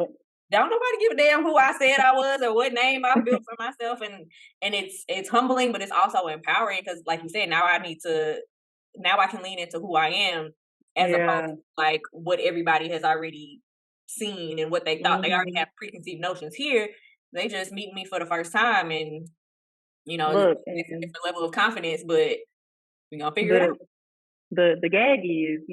[SPEAKER 2] don't nobody give a damn who I said I was or what name I built for myself. And it's humbling, but it's also empowering because like you said, now I can lean into who I am as opposed
[SPEAKER 1] Yeah.
[SPEAKER 2] to like what everybody has already seen and what they thought. They already
[SPEAKER 1] Hmm.
[SPEAKER 2] have preconceived notions here. They just meet me for the first time and
[SPEAKER 1] Look,
[SPEAKER 2] it's a
[SPEAKER 1] and
[SPEAKER 2] different level of confidence, but we're gonna figure it
[SPEAKER 1] the
[SPEAKER 2] out.
[SPEAKER 1] the gag is,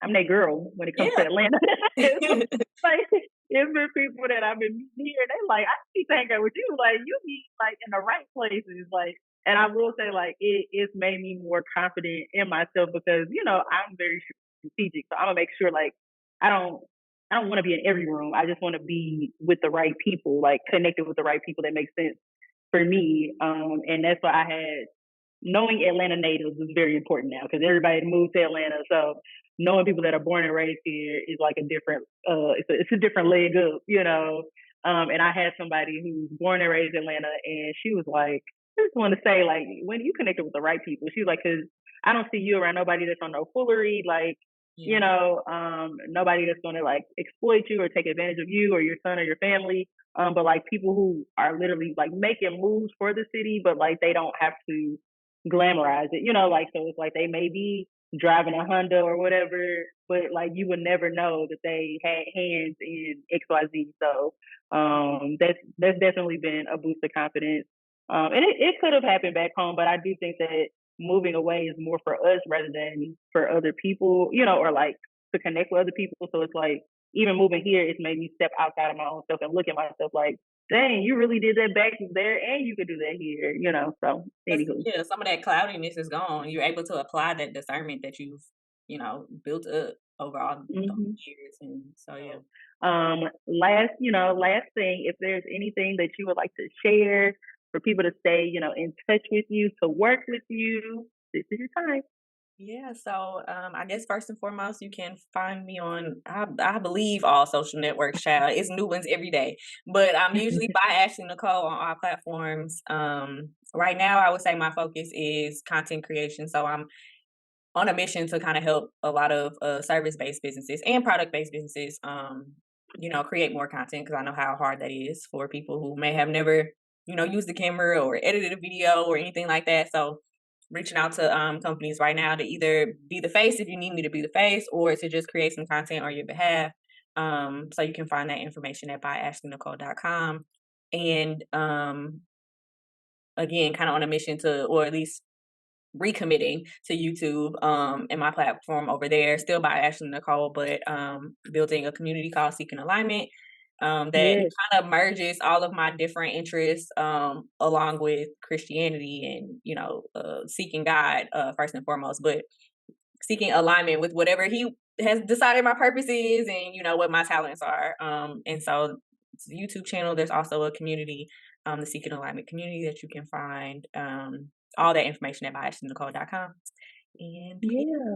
[SPEAKER 1] I'm that girl when it comes to
[SPEAKER 2] Yeah.
[SPEAKER 1] Atlanta. It's like it's been people that I've been meeting here. They like, I keep hanging out with you. Like you be like in the right places. Like, and I will say, like it's made me more confident in myself because I'm very strategic. So I'm gonna make sure like I don't. I don't want to be in every room. I just want to be with the right people, like connected with the right people that make sense for me. And that's why I had knowing Atlanta natives is very important now because everybody moved to Atlanta. So knowing people that are born and raised here is like a different, it's a different leg up. And I had somebody who's born and raised in Atlanta, and she was like, I just want to say, like, when you connected with the right people, she was like, because I don't see you around nobody that's on no foolery, like,
[SPEAKER 2] Yeah.
[SPEAKER 1] nobody that's going to like exploit you or take advantage of you or your son or your family. But like people who are literally like making moves for the city, but like they don't have to glamorize it, like so it's like they may be driving a Honda or whatever, but like you would never know that they had hands in XYZ. So that's definitely been a boost of confidence. And it could have happened back home, but I do think that moving away is more for us rather than for other people, or like to connect with other people. So it's like even moving here, it's made me step outside of my own self and look at myself like, dang, you really did that back there and you could do that here. So
[SPEAKER 2] 'Cause,
[SPEAKER 1] anywho.
[SPEAKER 2] yeah, some of that cloudiness is gone. You're able to apply that discernment that you've, built up over all those
[SPEAKER 1] Hmm.
[SPEAKER 2] years. And so yeah.
[SPEAKER 1] So, last thing, if there's anything that you would like to share for people to stay, in touch with you, to work with you, this is your time.
[SPEAKER 2] Yeah, so I guess first and foremost, you can find me on I believe all social networks, child. It's new ones every day. But I'm usually by Ashley Nicole on all platforms. Right now I would say my focus is content creation. So I'm on a mission to kind of help a lot of service-based businesses and product-based businesses create more content because I know how hard that is for people who may have never, used the camera or edited a video or anything like that. So reaching out to companies right now to either be the face if you need me to be the face or to just create some content on your behalf. So you can find that information at byashleenicole.com. And again, kind of on a mission to, or at least recommitting to YouTube, and my platform over there, still by Ashlee Nicole, but building a community called Seeking Alignment, that
[SPEAKER 1] Yes.
[SPEAKER 2] kind of merges all of my different interests, along with Christianity and, seeking God, first and foremost, but seeking alignment with whatever He has decided my purpose is, and what my talents are. And so it's a YouTube channel. There's also a community, the Seeking Alignment community, that you can find. All that information at byashleenicole.com. And yeah.
[SPEAKER 1] Yeah.